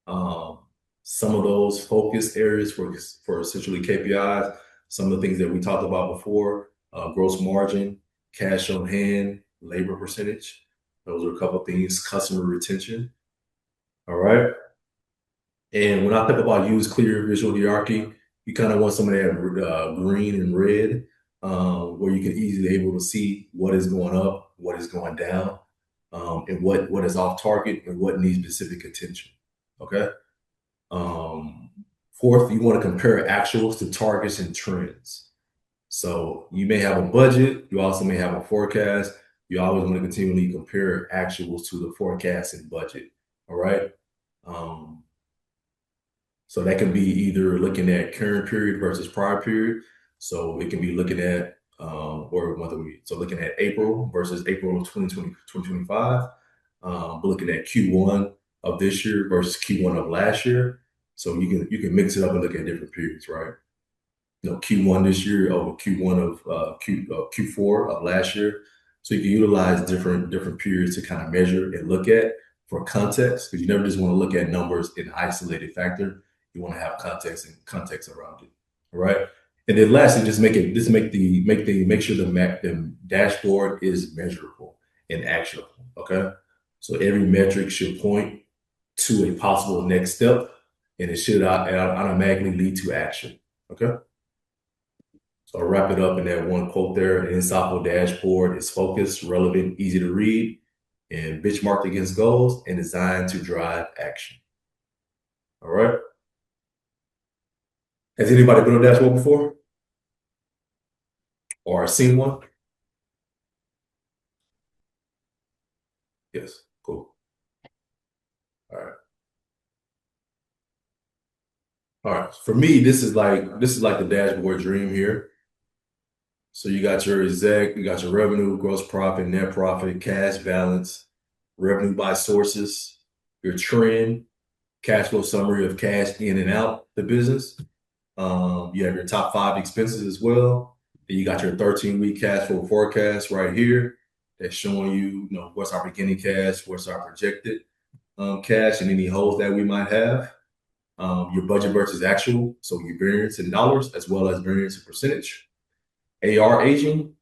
Um, some of those focus areas for essentially KPIs, some of the things that we talked about before: gross margin, cash on hand, labor percentage. Those are a couple of things. Customer retention. All right. And when I think about use clear visual hierarchy, you kind of want some of that green and red, where you can easily able to see what is going up, what is going down, and what is off target and what needs specific attention. Okay. Um, Fourth, you want to compare actuals to targets and trends. So you may have a budget, you also may have a forecast. You always want to continually compare actuals to the forecast and budget. All right. Um, so that can be either looking at current period versus prior period. So it can be looking at, or whether so looking at April versus April of 2025, but looking at Q1 of this year versus Q1 of last year. So you can mix it up and look at different periods, right? Q1 this year over Q1 of Q4 of last year. So you can utilize different periods to kind of measure and look at for context, because you never just want to look at numbers in isolated factor. You want to have context around it. All right. And then lastly, make sure the dashboard is measurable and actionable. Okay. So every metric should point to a possible next step, and it should automatically lead to action. Okay. So I'll wrap it up in that one quote there. An insightful dashboard is focused, relevant, easy to read, and benchmarked against goals and designed to drive action. All right. Has anybody built a dashboard before or seen one? Yes. Cool. All right. All right. For me, this is like the dashboard dream here. So you got your exec, you got your revenue, gross profit, net profit, cash balance, revenue by sources, your trend, cash flow summary of cash in and out the business. You have your top five expenses as well. Then you got your 13-week cash flow forecast right here that's showing what's our beginning cash, what's our projected cash, and any holes that we might have. Your budget versus actual, so your variance in dollars as well as variance in percentage. AR aging,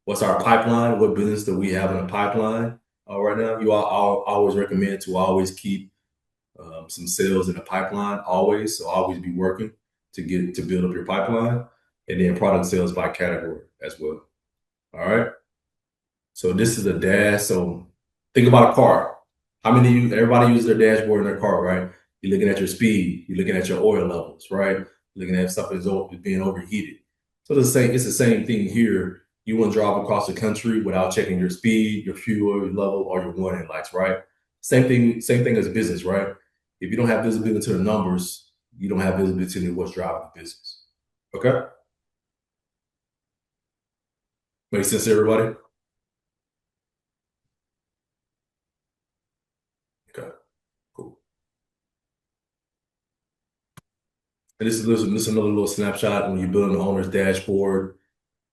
what's our pipeline? What business do we have in the pipeline right now? I'll always recommend to always keep some sales in the pipeline always. So always be working to build up your pipeline. and then product sales by category as well. All right. So this is a dash. So think about a car. How many of you, everybody uses their dashboard in their car, right? You're looking at your speed, you're looking at your oil levels, right? You're looking at stuff that's being overheated. So it's the same thing here. You want to drive across the country without checking your speed, your fuel level, or your warning lights, right? Same thing as a business, right? If you don't have visibility to the numbers, you don't have visibility to what's driving the business. Okay? Makes sense to everybody? Okay, cool. And this is another little snapshot when you're building the owner's dashboard.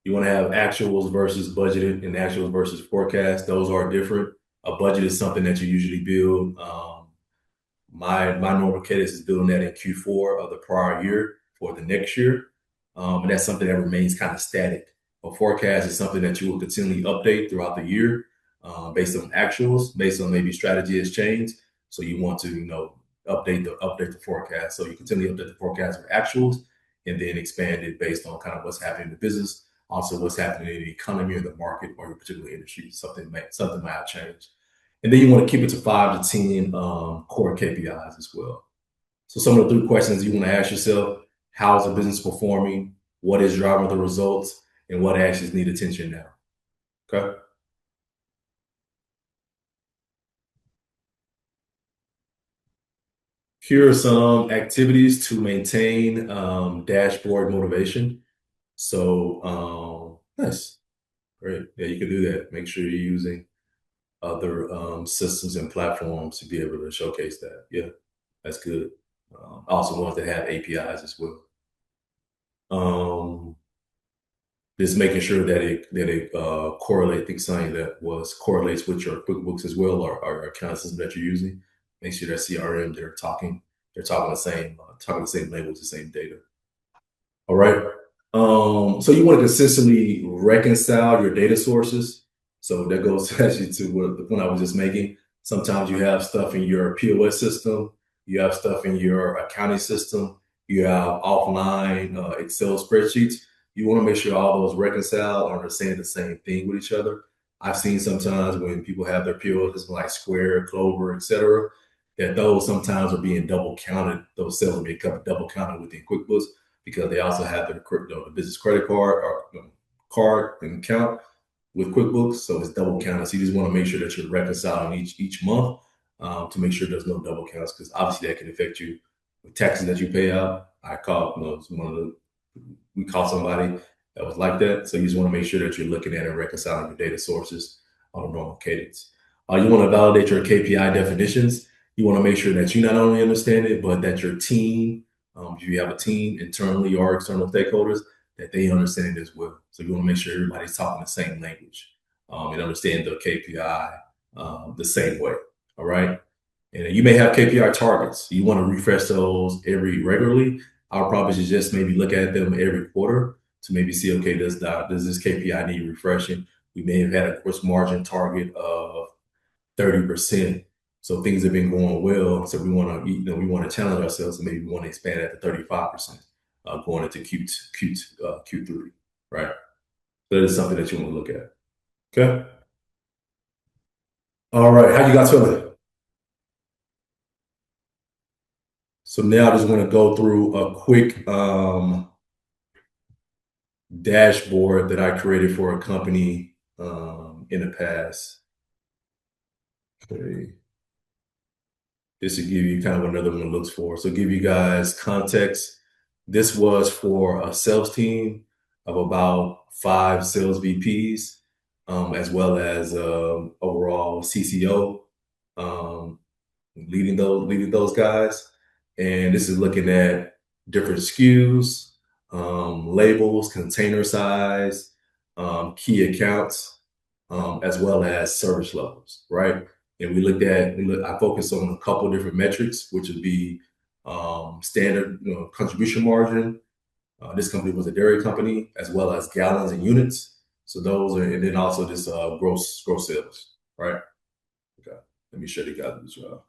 You want to have actuals versus budgeted and actuals versus forecast. Those are different. A budget is something that you usually build. My normal cadence is building that in Q4 of the prior year for the next year. And that's something that remains kind of static. A forecast is something that you will continually update throughout the year based on actuals, based on maybe strategy has changed. So you want to, update the forecast. So you continually update the forecast with actuals and then expand it based on kind of what's happening in the business, also what's happening in the economy or the market or your particular industry. Something might have changed. And then you want to keep it to 5 to 10 core KPIs as well. So some of the 3 questions you want to ask yourself: how is the business performing? What is driving the results? And what actions need attention now? Okay. Here are some activities to maintain dashboard motivation. So nice. Great. Yeah, you can do that. Make sure you're using other systems and platforms to be able to showcase that. Yeah, that's good. Also ones that have APIs as well. Just making sure that it correlates. I think something that correlates with your QuickBooks as well, or account system that you're using. Make sure that CRM they're talking the same language, the same data. All right. So you want to consistently reconcile your data sources. So that goes actually to the point I was just making. Sometimes you have stuff in your POS system, you have stuff in your accounting system, you have offline Excel spreadsheets. You want to make sure all those reconcile or are saying the same thing with each other. I've seen sometimes when people have their POS system like Square, Clover, etc., that those sometimes are being double counted. Those cells are being double counted within QuickBooks because they also have the business credit card or card and account with QuickBooks, so it's double counted. So you just want to make sure that you're reconciling each month to make sure there's no double counts, because obviously that can affect you with taxes that you pay out. We caught somebody that was like that. So you just want to make sure that you're looking at and reconciling your data sources on a normal cadence. You want to validate your KPI definitions. You want to make sure that you not only understand it, but that your team, if you have a team internally or external stakeholders, that they understand it as well. So you want to make sure everybody's talking the same language and understand the KPI the same way. All right. And you may have KPI targets. You want to refresh those regularly. I'll probably just maybe look at them every quarter to maybe see, okay, does this KPI need refreshing? We may have had a gross margin target of 30%. So things have been going well. So we want to challenge ourselves, and maybe we want to expand that to 35% going into Q3, right? So that is something that you want to look at. Okay. All right. How you guys feeling? So now I just want to go through a quick dashboard that I created for a company in the past. Okay. Just to give you kind of another one looks for. So give you guys context. This was for a sales team of about 5 sales VPs, as well as overall CCO, leading those guys. And this is looking at different SKUs, labels, container size, key accounts, as well as service levels, right? And I focused on a couple of different metrics, which would be standard contribution margin. This company was a dairy company, as well as gallons and units. So those are, and then also this gross sales, right? Okay, let me show you guys as well.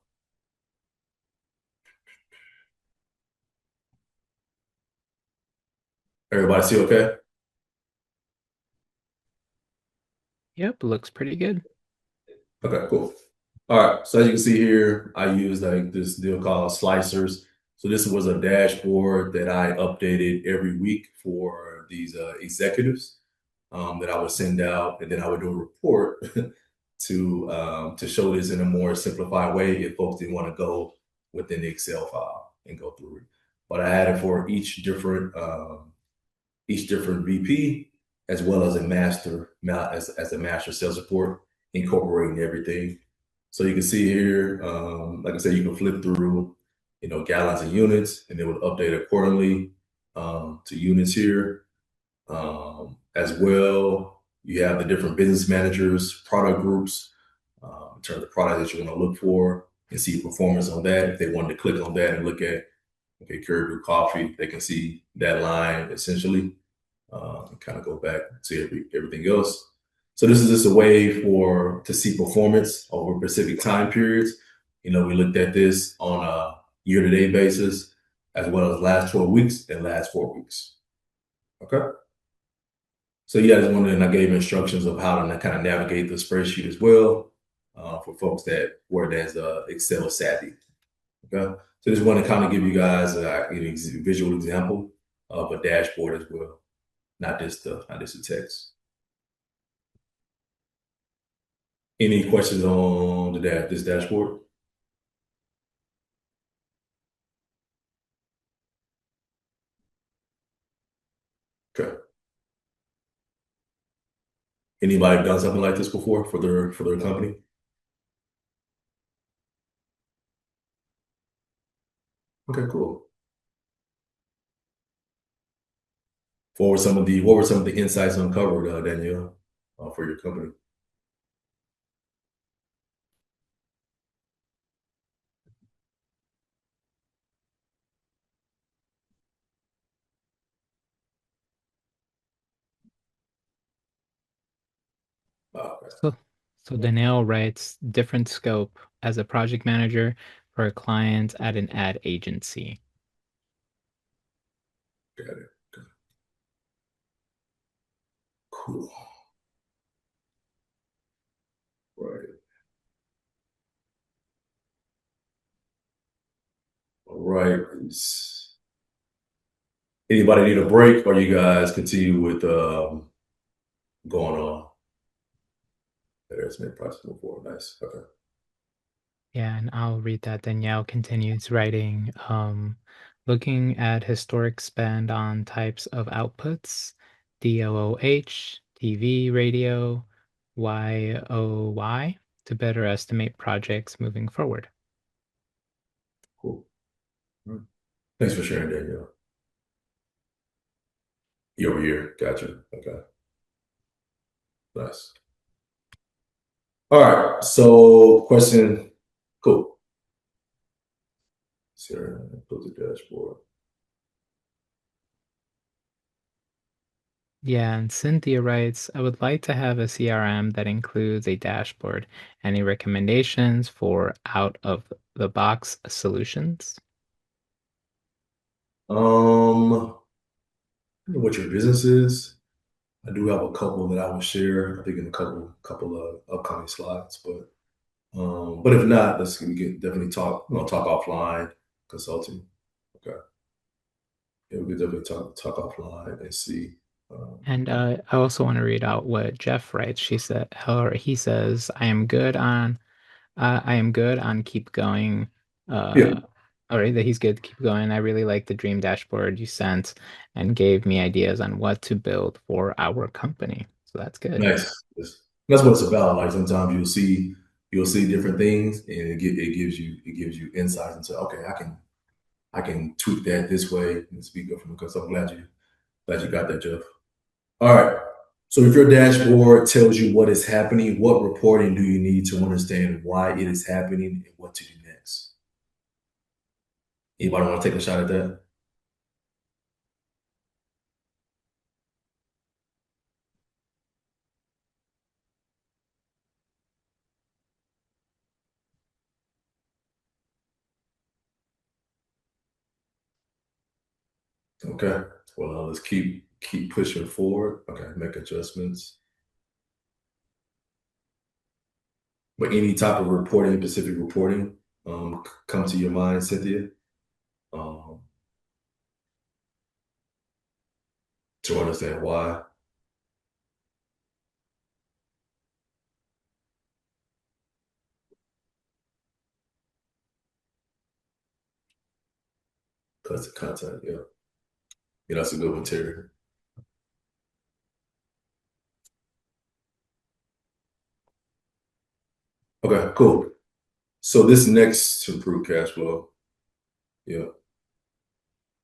Everybody see okay? Yep, looks pretty good. Okay, cool. All right, so as you can see here, I use like this deal called slicers. So this was a dashboard that I updated every week for these executives that I would send out, and then I would do a report to show this in a more simplified way if folks didn't want to go within the Excel file and go through it. But I had it for each different VP as well as as a master sales support, incorporating everything. So you can see here, like I said, you can flip through, gallons and units, and it will update accordingly to units here. As well, you have the different business managers, product groups, in terms of products that you want to look for and see performance on that. If they wanted to click on that and look at, okay, Caribou Coffee, they can see that line essentially and kind of go back to everything else. So this is just a way to see performance over specific time periods. We looked at this on a year-to-date basis, as well as last 12 weeks and last 4 weeks. Okay. So yeah, I just wanted, and I gave instructions of how to kind of navigate the spreadsheet as well for folks that weren't as Excel savvy. Okay. So just want to kind of give you guys a visual example of a dashboard as well, not just the text. Any questions on this dashboard? Okay. Anybody done something like this before for their company? Okay, cool. What were some of the insights uncovered, Danielle, for your company? Okay. So Danielle writes different scope as a project manager for a client at an ad agency. Got it. Okay. Cool. Right. All right. Anybody need a break, or you guys continue with going on? There's been process before. Nice. Okay. Yeah, and I'll read that. Danielle continues writing, looking at historic spend on types of outputs, DOOH, TV, radio, YOY, to better estimate projects moving forward. Cool. All right. Thanks for sharing, Danielle. You over here. Gotcha. Okay. Nice. All right. So, question. Cool. Sarah, close the dashboard. Yeah, and Cynthia writes, I would like to have a CRM that includes a dashboard. Any recommendations for out of the box solutions? I don't know what your business is. I do have a couple that I will share. I think in a couple of upcoming slides, but if not, we can definitely talk. Talk offline. Consulting. Okay. Yeah, we can definitely talk offline and see. And I also want to read out what Jeff writes. He says, I am good on keep going. Yeah. All right, that he's good to keep going. I really like the dream dashboard you sent and gave me ideas on what to build for our company. So that's good. Nice. That's what it's about. Like sometimes you'll see different things, and it gives you insights into, okay, I can tweak that this way and speak up from because I'm glad you got that, Jeff. All right. So if your dashboard tells you what is happening, what reporting do you need to understand why it is happening and what to do next? Anybody want to take a shot at that? Okay. Well, let's keep pushing forward. Okay, make adjustments. But any type of reporting, specific reporting, come to your mind, Cynthia? Um, to understand why. Custom content, yeah. Yeah, that's a good one, Terry. Okay, cool. So this next to improve cash flow. Yeah,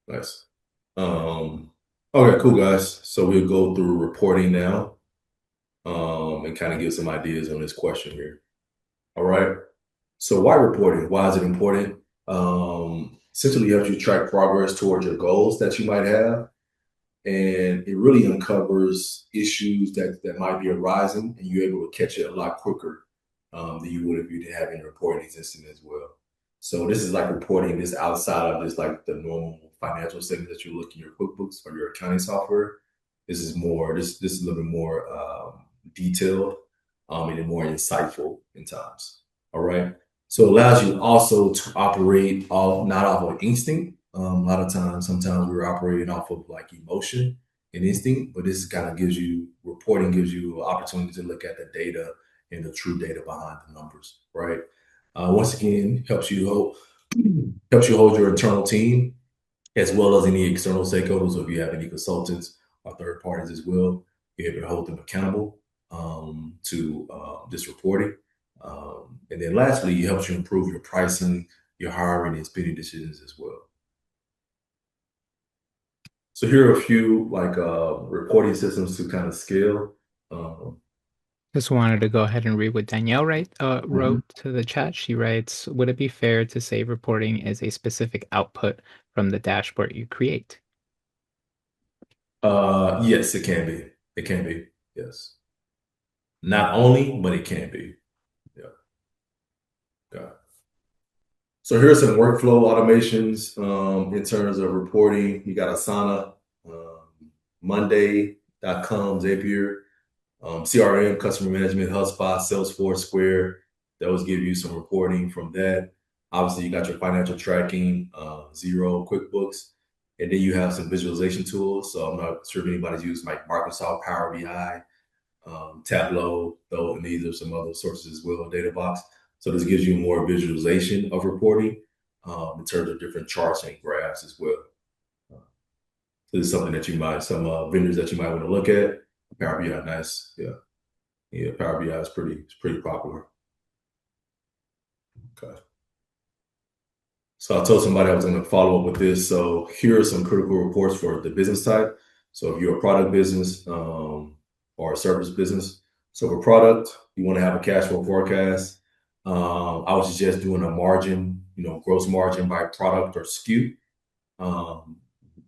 nice. Okay, cool guys. So we'll go through reporting now, and kind of give some ideas on this question here. All right. So why reporting? Why is it important? Essentially helps you track progress towards your goals that you might have. And it really uncovers issues that might be arising, and you're able to catch it a lot quicker than you would if you didn't have any reporting existing as well. So this is like reporting this outside of this like the normal financial statement that you look in your QuickBooks or your accounting software. This is more this is a little bit more detailed and more insightful in times. All right. So it allows you also to operate off not off of instinct. A lot of times, sometimes we're operating off of like emotion and instinct, but this kind of gives you reporting gives you an opportunity to look at the data and the true data behind the numbers, right? Once again, helps you hold your internal team as well as any external stakeholders. So if you have any consultants or third parties as well, you're able to hold them accountable to this reporting. And then lastly, it helps you improve your pricing, your hiring, and spending decisions as well. So here are a few like reporting systems to kind of scale. Um, Just wanted to go ahead and read what Danielle Mhm. wrote to the chat. She writes, would it be fair to say reporting is a specific output from the dashboard you create? yes, it can be. It can be. Yes. Not only, but it can be. Yeah. Got it. So here's some workflow automations in terms of reporting. You got Asana, Monday.com, Zapier, CRM, customer management, HubSpot, Salesforce, Square. Those give you some reporting from that. Obviously, you got your financial tracking, Zero, QuickBooks, and then you have some visualization tools. So I'm not sure if anybody's used like Microsoft Power BI, Tableau, though, and these are some other sources as well, DataBox. So this gives you more visualization of reporting in terms of different charts and graphs as well. Uh, so this is something that you might, some vendors that you might want to look at. Power BI, nice, yeah. Yeah, Power BI is pretty popular. Okay. So I told somebody I was going to follow up with this. So here are some critical reports for the business type. So if you're a product business or a service business, so for product, you want to have a cash flow forecast. I would suggest doing a margin, gross margin by product or SKU. Um,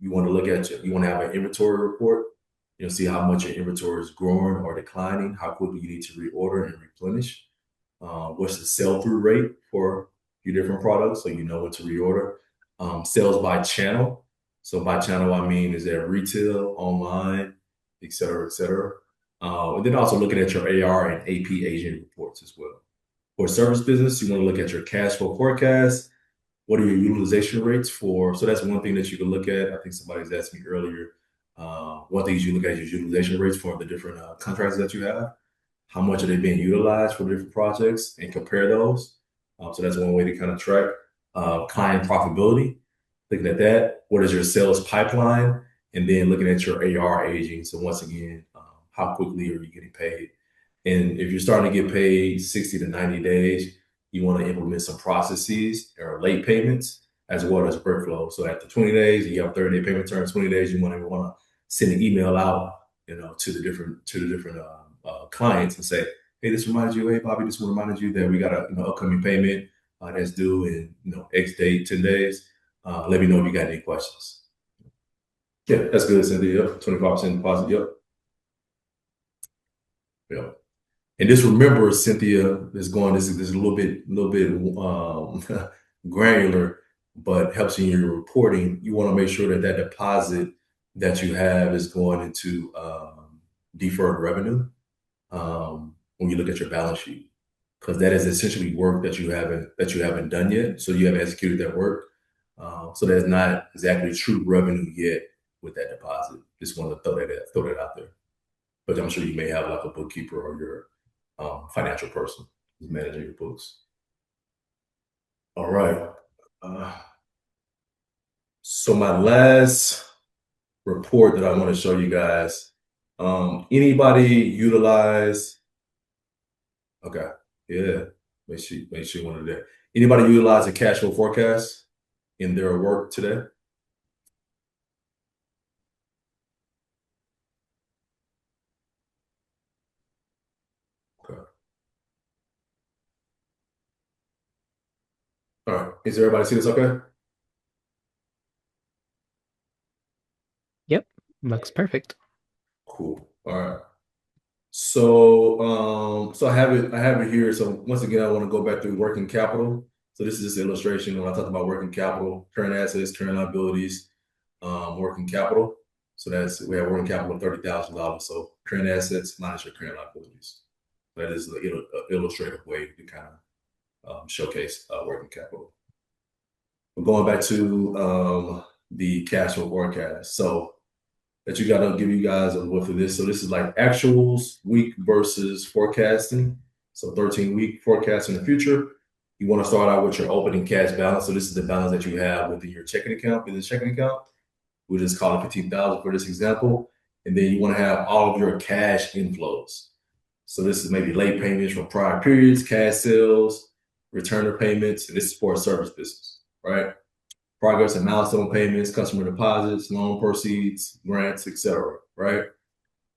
you want to look at you want to have an inventory report. See how much your inventory is growing or declining, how quickly you need to reorder and replenish. What's the sell-through rate for your different products so you know what to reorder. Sales by channel. So by channel, I mean, is there retail, online, et cetera, et cetera. And then also looking at your AR and AP agent reports as well. For service business, you want to look at your cash flow forecast. What are your utilization rates for? So that's one thing that you can look at. I think somebody's asked me earlier. One thing you look at is your utilization rates for the different contracts that you have. How much are they being utilized for different projects and compare those. So that's one way to kind of track client profitability. Looking at that, what is your sales pipeline? And then looking at your AR aging. So once again, how quickly are you getting paid? And if you're starting to get paid 60 to 90 days, you want to implement some processes or late payments as well as workflow. So after 20 days, you have 30-day payment terms. 20 days, you want to send an email out, to the different clients and say, hey, this reminds you, hey, Bobby, this reminded you that we got a upcoming payment that's due in X date, 10 days. Let me know if you got any questions. Yeah, that's good, Cynthia. Yep, 25% deposit. Yep. Yep. And just remember, Cynthia, this is a little bit granular. but helps in your reporting. You want to make sure that that deposit that you have is going into deferred revenue when you look at your balance sheet, because that is essentially work that you haven't done yet. So you haven't executed that work. So that's not exactly true revenue yet with that deposit. Just want to throw that out there. But I'm sure you may have like a bookkeeper or your financial person who's managing your books. All right. So my last report that I want to show you guys. Anybody utilize? Okay, yeah. Make sure you want to do that. Anybody utilize a cash flow forecast in their work today? Okay. All right. Is everybody see this okay? Yep, looks perfect. Cool. All right. So so I have it here. So once again, I want to go back through working capital. So this is just an illustration when I talk about working capital, current assets, current liabilities, working capital. So we have working capital of $30,000. So current assets minus your current liabilities. That is the illustrative way to kind of showcase working capital. We're going back to the cash flow forecast. So that you got to give you guys a look for this. So this is like actuals week versus forecasting. So 13-week forecast in the future. You want to start out with your opening cash balance. So this is the balance that you have within your checking account. In the checking account, we'll just call it 15,000 for this example. And then you want to have all of your cash inflows. So this is maybe late payments from prior periods, cash sales, returner payments, and this is for a service business, right? Progress and milestone payments, customer deposits, loan proceeds, grants, etc. Right?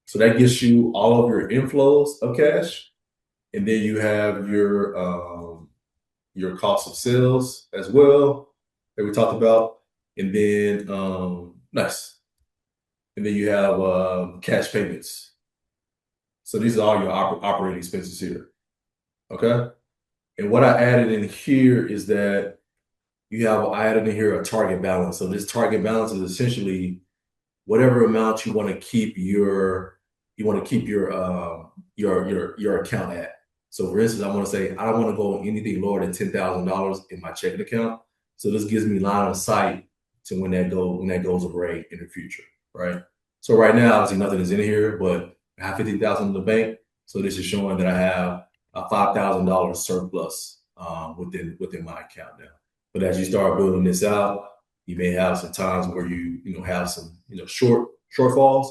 So that gets you all of your inflows of cash, and then you have your cost of sales as well that we talked about, and then nice, and then you have cash payments. So these are all your operating expenses here. Okay, and what I added in here is that I added in here a target balance. So this target balance is essentially whatever amount you want to keep your account at. So for instance, I want to say I don't want to go anything lower than $10,000 in my checking account. So this gives me line of sight to when that goes away in the future, right? So right now, obviously nothing is in here, but I have 50,000 in the bank. So this is showing that I have a $5,000 surplus within my account now. But as you start building this out, you may have some times where you have some shortfalls,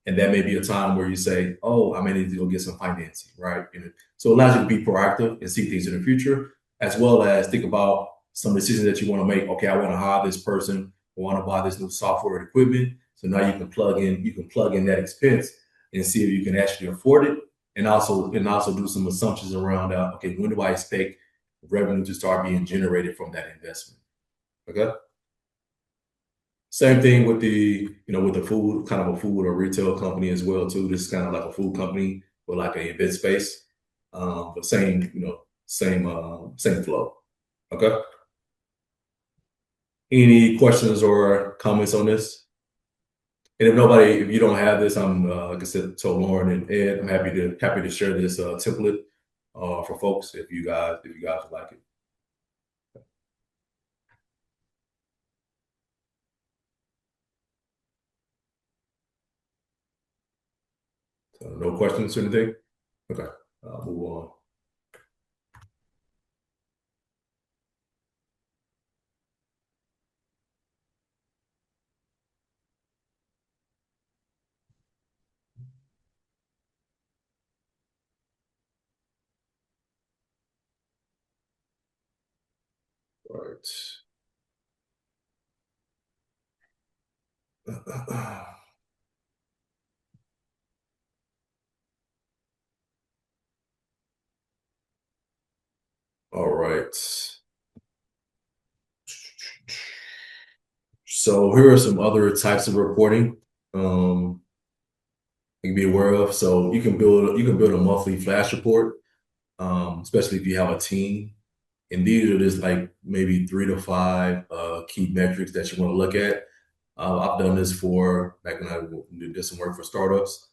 and that may be a time where you say, "Oh, I may need to go get some financing," right? And so it allows you to be proactive and see things in the future, as well as think about some decisions that you want to make. Okay, I want to hire this person. I want to buy this new software and equipment. So now you can plug in that expense and see if you can actually afford it, and also do some assumptions around okay, when do I expect revenue to start being generated from that investment? Okay. Same thing with with the food, kind of a food or retail company as well too. This is kind of like a food company or like an event space, but same flow. Okay. Any questions or comments on this? And if you don't have this, I'm like I said, told Lauren and Ed, I'm happy to share this template for folks if you guys would like it. So no questions or anything? Okay, I'll move on. All right. All right. So here are some other types of reporting you can be aware of. So you can build a monthly flash report, especially if you have a team. And these are just like maybe 3 to 5 key metrics that you want to look at. I've done this for back when I did some work for startups.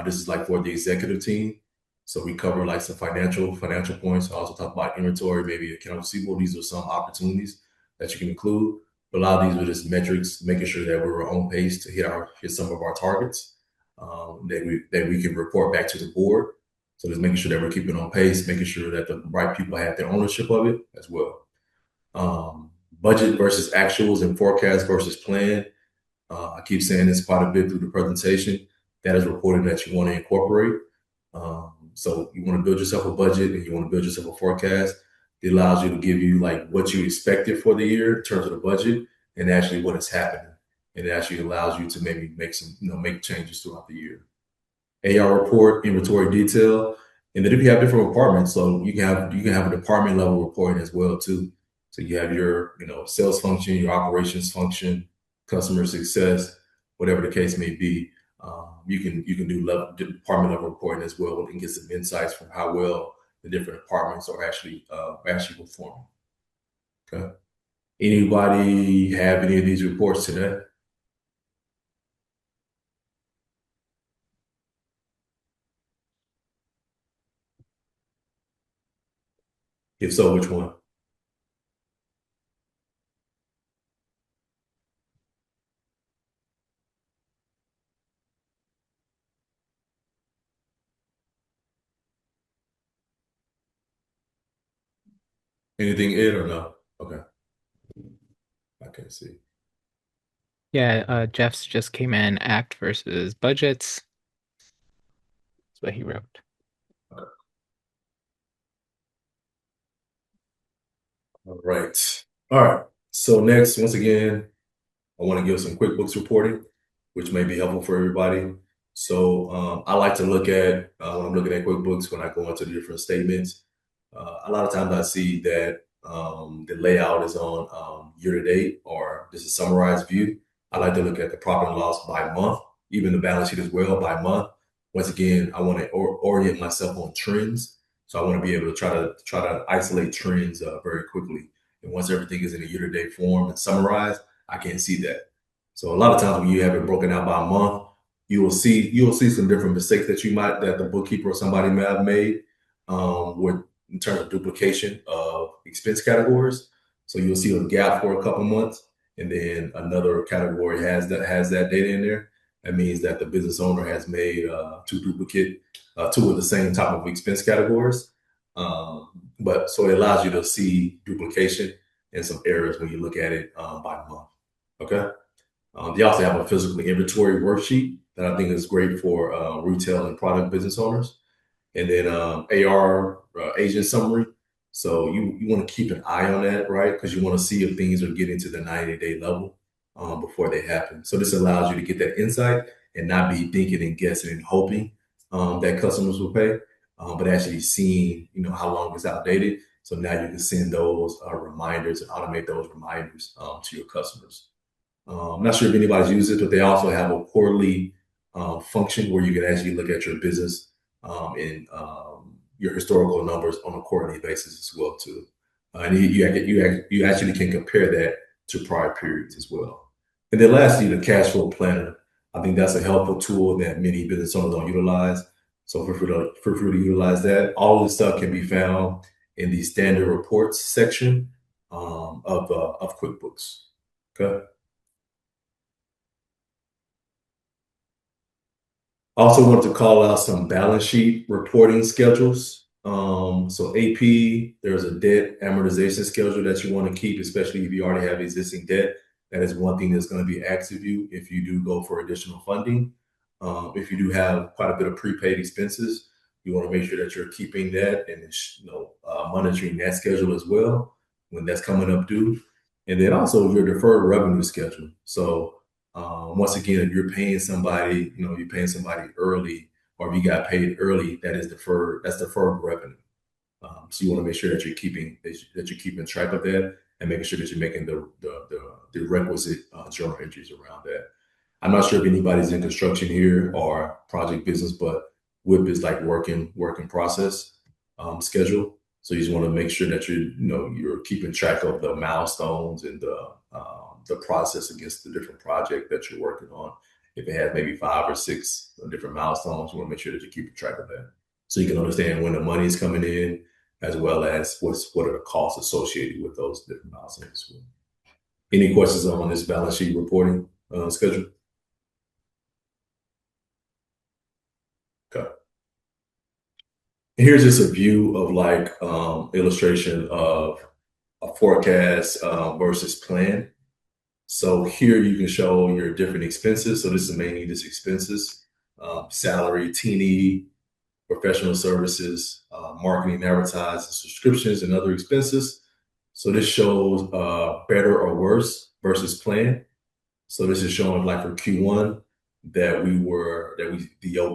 This is like for the executive team. So we cover like some financial points. I also talk about inventory, maybe accounts receivable. These are some opportunities that you can include. But a lot of these are just metrics, making sure that we're on pace to hit some of our targets that we can report back to the board. So just making sure that we're keeping on pace, making sure that the right people have their ownership of it as well. Budget versus actuals and forecast versus plan. I keep saying this quite a bit through the presentation. That is reporting that you want to incorporate. So you want to build yourself a budget and you want to build yourself a forecast. It allows you to give you like what you expected for the year in terms of the budget and actually what is happening. And it actually allows you to maybe make changes throughout the year. AR report, inventory detail, and then if you have different departments, so you can have a department level reporting as well too. So you have your sales function, your operations function, customer success, whatever the case may be. You can do department level reporting as well and get some insights from how well the different departments are actually performing. Okay. Anybody have any of these reports today? If so, which one? Anything in or no? Okay, I can't see. Yeah, Jeff's just came in, act versus budgets. That's what he wrote. All right. All right. So next, once again, I want to give some QuickBooks reporting, which may be helpful for everybody. So I like to look at when I'm looking at QuickBooks when I go into the different statements. A lot of times I see that the layout is on year to date or just a summarized view. I like to look at the profit and loss by month, even the balance sheet as well by month. Once again, I want to orient myself on trends. So I want to be able to try to isolate trends very quickly. And once everything is in a year to date form and summarized, I can't see that. So a lot of times when you have it broken out by month, you will see some different mistakes that the bookkeeper or somebody may have made with in terms of duplication of expense categories. So you'll see a gap for a couple months, and then another category has that data in there. That means that the business owner has made two of the same type of expense categories. But so it allows you to see duplication and some errors when you look at it by month. Okay. They also have a physical inventory worksheet that I think is great for retail and product business owners. And then AR agent summary. So you want to keep an eye on that, right? Because you want to see if things are getting to the 90-day level before they happen. So this allows you to get that insight and not be thinking and guessing and hoping that customers will pay, but actually seeing how long it's outdated. So now you can send those reminders and automate those reminders to your customers. I'm not sure if anybody's used it, but they also have a quarterly function where you can actually look at your business and your historical numbers on a quarterly basis as well too. And you actually can compare that to prior periods as well. And then lastly, the cash flow planner. I think that's a helpful tool that many business owners don't utilize. So feel free to utilize that. All of this stuff can be found in the standard reports section of QuickBooks. Okay. Also wanted to call out some balance sheet reporting schedules. So AP, there's a debt amortization schedule that you want to keep, especially if you already have existing debt. That is one thing that's going to be asked of you if you do go for additional funding. If you do have quite a bit of prepaid expenses, you want to make sure that you're keeping that and monitoring that schedule as well when that's coming up due. And then also your deferred revenue schedule. So once again, if you're paying somebody early, or if you got paid early, that is deferred. That's deferred revenue. So you want to make sure that you're keeping track of that and making sure that you're making the requisite journal entries around that. I'm not sure if anybody's in construction here or project business, but WIP is like work in process schedule. So you just want to make sure that you're keeping track of the milestones and the process against the different project that you're working on. If it has maybe 5 or 6 different milestones, you want to make sure that you're keeping track of that, so you can understand when the money is coming in, as well as what are the costs associated with those different milestones. Any questions on this balance sheet reporting schedule? Okay. Here's just a view of like illustration of a forecast versus plan. So here you can show your different expenses. So this is mainly just expenses, salary, T&E, professional services, marketing, advertising, subscriptions, and other expenses. So this shows better or worse versus plan. So this is showing like for Q1 that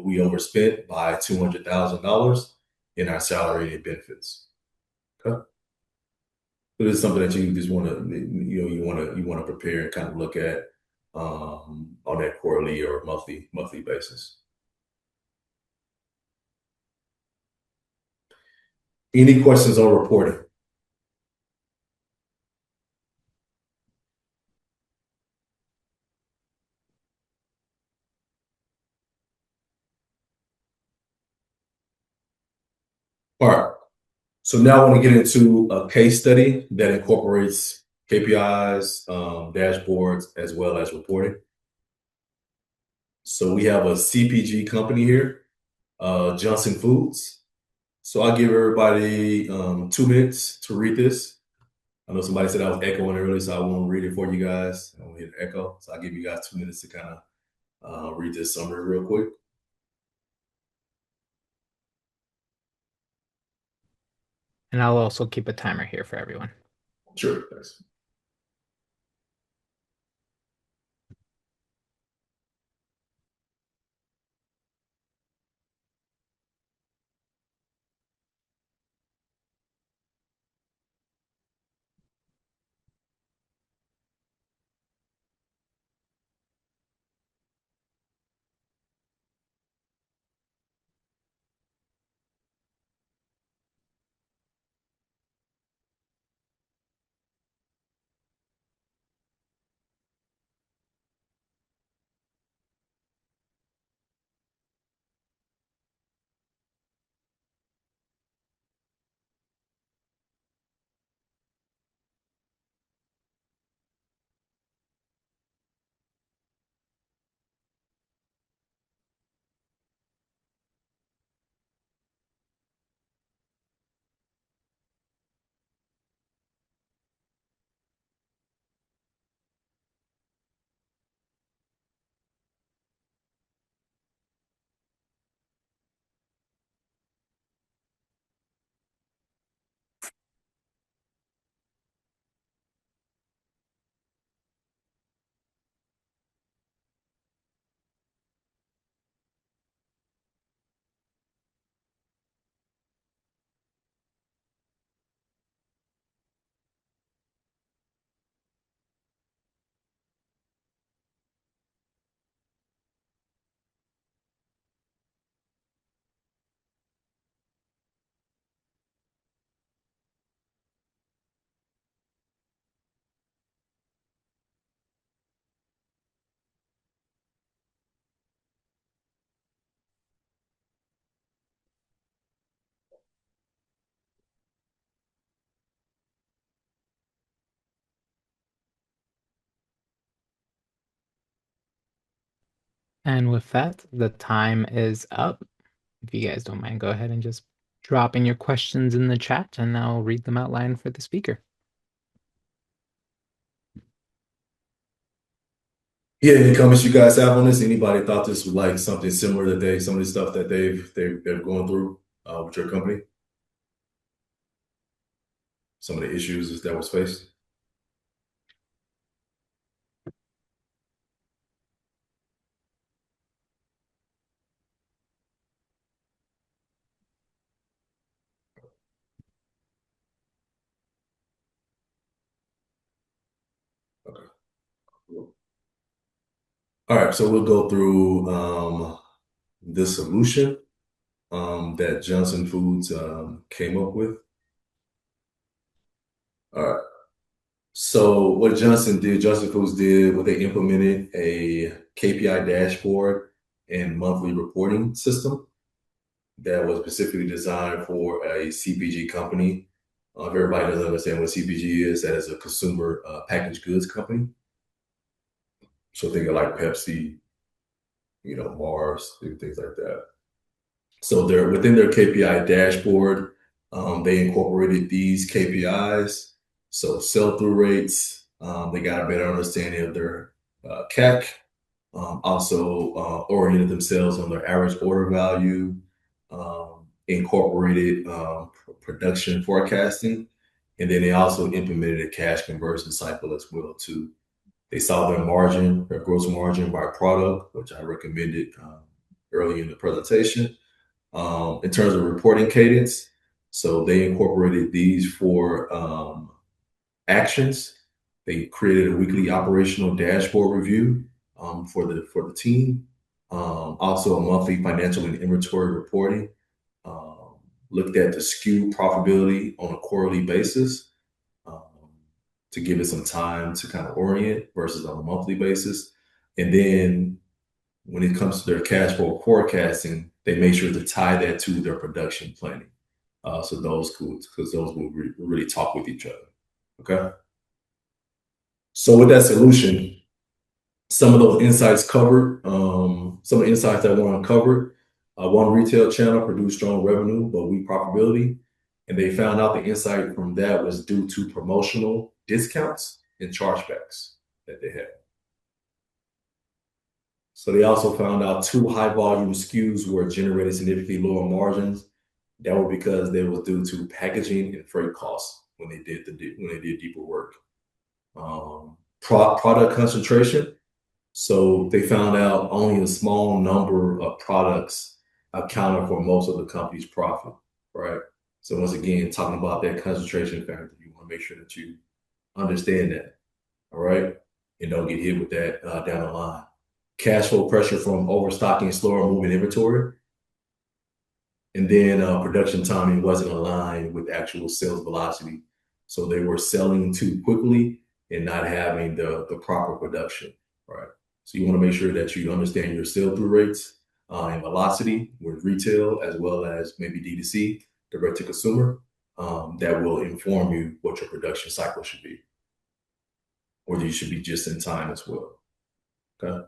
we overspent by $200,000 in our salary and benefits. Okay. So this is something that you just want to you want to prepare and kind of look at on that quarterly or monthly basis. Any questions on reporting? All right. So now I want to get into a case study that incorporates KPIs, dashboards, as well as reporting. So we have a CPG company here, Johnson Foods. So I'll give everybody 2 minutes to read this. I know somebody said I was echoing earlier, so I won't read it for you guys. I won't hit echo. So I'll give you guys 2 minutes to kind of read this summary real quick. And I'll also keep a timer here for everyone. Sure, thanks. And with that, the time is up. If you guys don't mind, go ahead and just drop in your questions in the chat and I'll read them out loud for the speaker. Yeah, any comments you guys have on this? Anybody thought this was like something similar that some of the stuff that they're going through with your company? Some of the issues that was faced? Okay. All right, so we'll go through the solution that Johnson Foods came up with. All right. So what Johnson Foods did, what they implemented a KPI dashboard and monthly reporting system that was specifically designed for a CPG company. If everybody doesn't understand what CPG is, that is a consumer packaged goods company. So think of like Pepsi, Mars, things like that. So they're within their KPI dashboard, they incorporated these KPIs. So sell-through rates, they got a better understanding of their CAC, also oriented themselves on their average order value, incorporated production forecasting, and then they also implemented a cash conversion cycle as well too. They saw their gross margin by product, which I recommended early in the presentation. In terms of reporting cadence, so they incorporated these for actions. They created a weekly operational dashboard review for the team. Also, a monthly financial and inventory reporting. Um, Looked at the SKU profitability on a quarterly basis um, to give it some time to kind of orient versus on a monthly basis. And then when it comes to their cash flow forecasting, they make sure to tie that to their production planning. So because those will really talk with each other. Okay. So with that solution, some of those insights covered, some of the insights that were uncovered. One retail channel produced strong revenue, but weak profitability. And they found out the insight from that was due to promotional discounts and chargebacks that they had. So they also found out two high volume SKUs were generating significantly lower margins. That was because they was due to packaging and freight costs when they did deeper work. Product concentration. So they found out only a small number of products accounted for most of the company's profit, right? So once again, talking about that concentration factor, you want to make sure that you understand that, all right? And don't get hit with that down the line. Cash flow pressure from overstocking and slower moving inventory. And then production timing wasn't aligned with actual sales velocity. So they were selling too quickly and not having the proper production, right? So you want to make sure that you understand your sell-through rates and velocity with retail as well as maybe D2C, direct to consumer, that will inform you what your production cycle should be, or you should be just in time as well, okay?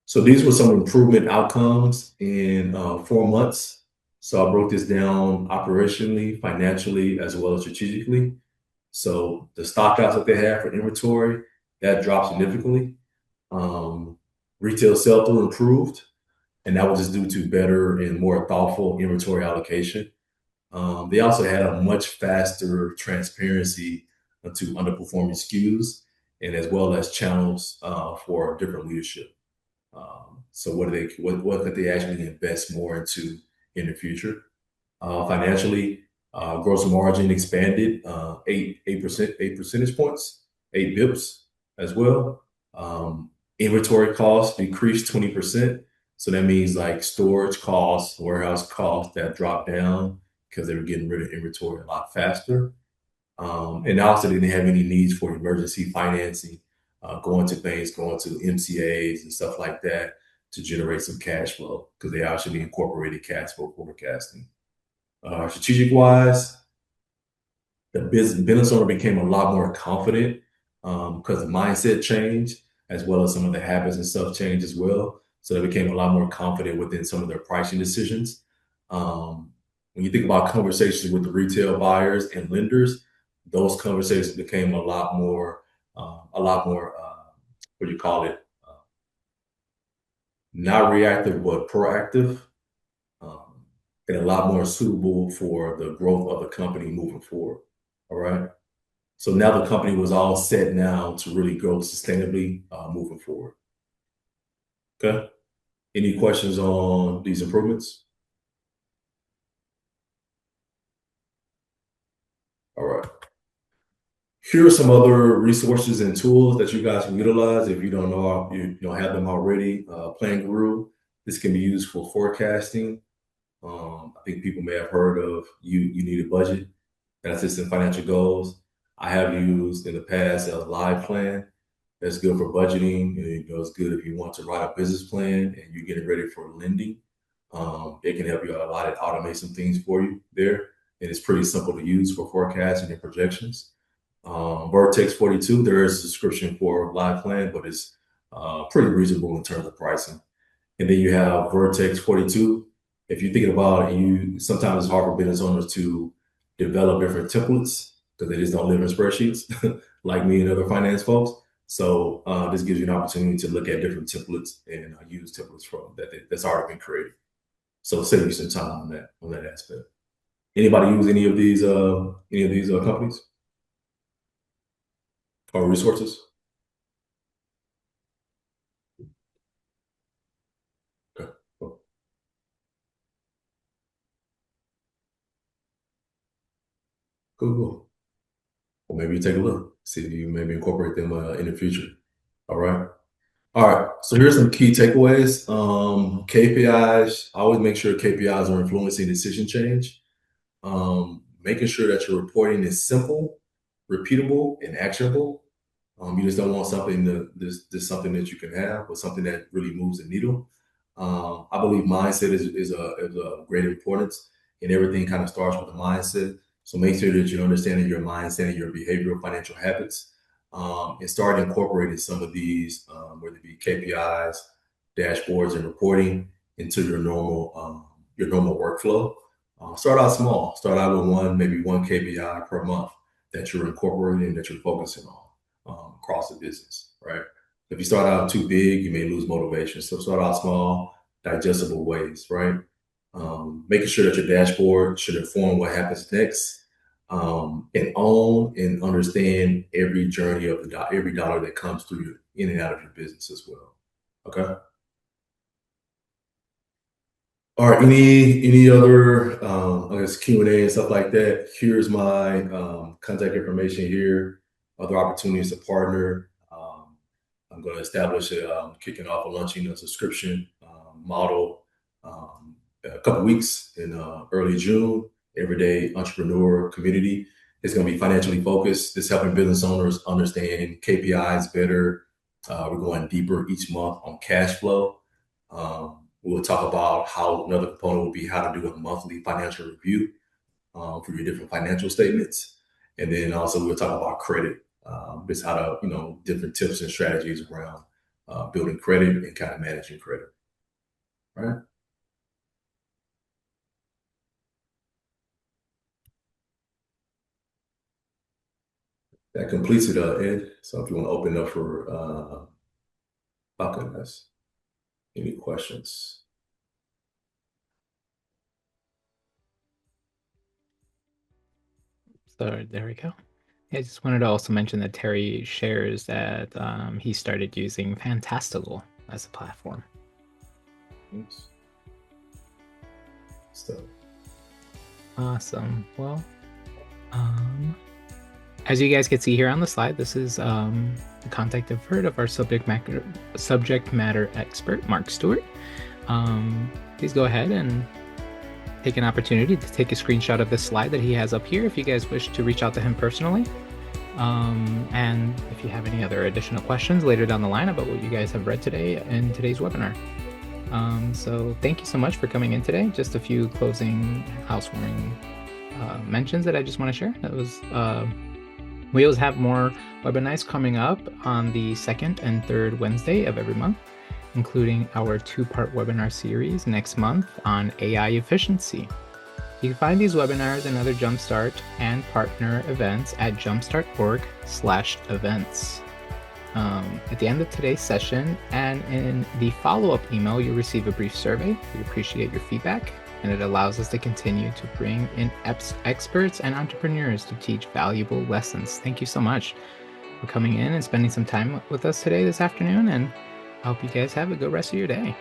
So these were some improvement outcomes in 4 months. So I broke this down operationally, financially, as well as strategically. So the stockouts that they had for inventory, that dropped significantly. Retail sell-through improved, and that was just due to better and more thoughtful inventory allocation. They also had a much faster transparency to underperforming SKUs and as well as channels for different leadership. So what could they actually invest more into in the future? Financially, gross margin expanded 8 percentage points, 8 bips as well. Inventory costs decreased 20%. So that means like storage costs, warehouse costs that dropped down because they were getting rid of inventory a lot faster. And also they didn't have any needs for emergency financing, going to MCAs and stuff like that to generate some cash flow because they actually incorporated cash flow forecasting. Strategic wise, the business owner became a lot more confident because the mindset changed as well as some of the habits and stuff changed as well. So they became a lot more confident within some of their pricing decisions. When you think about conversations with the retail buyers and lenders, those conversations became a lot more, what do you call it? Not reactive, but proactive, and a lot more suitable for the growth of the company moving forward. All right. So now the company was all set now to really grow sustainably moving forward. Okay. Any questions on these improvements? All right. Here are some other resources and tools that you guys can utilize if you don't know you don't have them already. Plan Guru. This can be used for forecasting. I think people may have heard of you need a budget. that assists in financial goals. I have used in the past a live plan. That's good for budgeting. It's good if you want to write a business plan and you're getting ready for lending. It can help you out a lot. It automates some things for you there. And it's pretty simple to use for forecasting and projections. Vertex 42, there is a subscription for live plan, but it's pretty reasonable in terms of pricing. And then you have Vertex 42. If you're thinking about it, sometimes it's hard for business owners to develop different templates because they just don't live in spreadsheets like me and other finance folks. So this gives you an opportunity to look at different templates and use templates from that's already been created. So save you some time on that aspect. Anybody use any of these companies or resources? Okay. Cool. Well, maybe you take a look, see if you maybe incorporate them in the future. All right. All right. So here's some key takeaways. KPIs. Always make sure KPIs are influencing decision change. Making sure that your reporting is simple, repeatable, and actionable. You just don't want something something that you can have, but something that really moves the needle. I believe mindset is a great importance, and everything kind of starts with the mindset. So make sure that you're understanding your mindset and your behavioral financial habits, and start incorporating some of these, whether it be KPIs, dashboards, and reporting into your normal workflow. Start out small. Start out with maybe one KPI per month that you're incorporating, that you're focusing on across the business, right? If you start out too big, you may lose motivation. So start out small, digestible ways, right? Making sure that your dashboard should inform what happens next, and own and understand every journey of every dollar that comes through in and out of your business as well. Okay. All right. Any other I guess Q&A and stuff like that? Here's my contact information here. Other opportunities to partner. I'm going to establish kicking off a launching a subscription model a couple weeks in early June. Everyday entrepreneur community is going to be financially focused. It's helping business owners understand KPIs better. We're going deeper each month on cash flow. We'll talk about how another component will be how to do a monthly financial review for your different financial statements. And then also we'll talk about credit. Just how to, different tips and strategies around building credit and kind of managing credit. All right. That completes it, Ed. So if you want to open up for Buckeyes, any questions? So there we go. I just wanted to also mention that Terry shares that he started using Fantastical as a platform. Thanks. So. Awesome. Well, as you guys can see here on the slide, this is the contact info of our subject matter expert, Mark Steward. Please go ahead and take an opportunity to take a screenshot of this slide that he has up here if you guys wish to reach out to him personally. And if you have any other additional questions later down the line about what you guys have read today in today's webinar. So thank you so much for coming in today. Just a few closing housewarming mentions that I just want to share. That was we always have more webinars coming up on the 2nd and 3rd Wednesday of every month, including our 2-part webinar series next month on AI efficiency. You can find these webinars and other JumpStart and partner events at jumpstartorg/events. At the end of today's session and in the follow-up email, you'll receive a brief survey. We appreciate your feedback, and it allows us to continue to bring in experts and entrepreneurs to teach valuable lessons. Thank you so much for coming in and spending some time with us today this afternoon, and I hope you guys have a good rest of your day.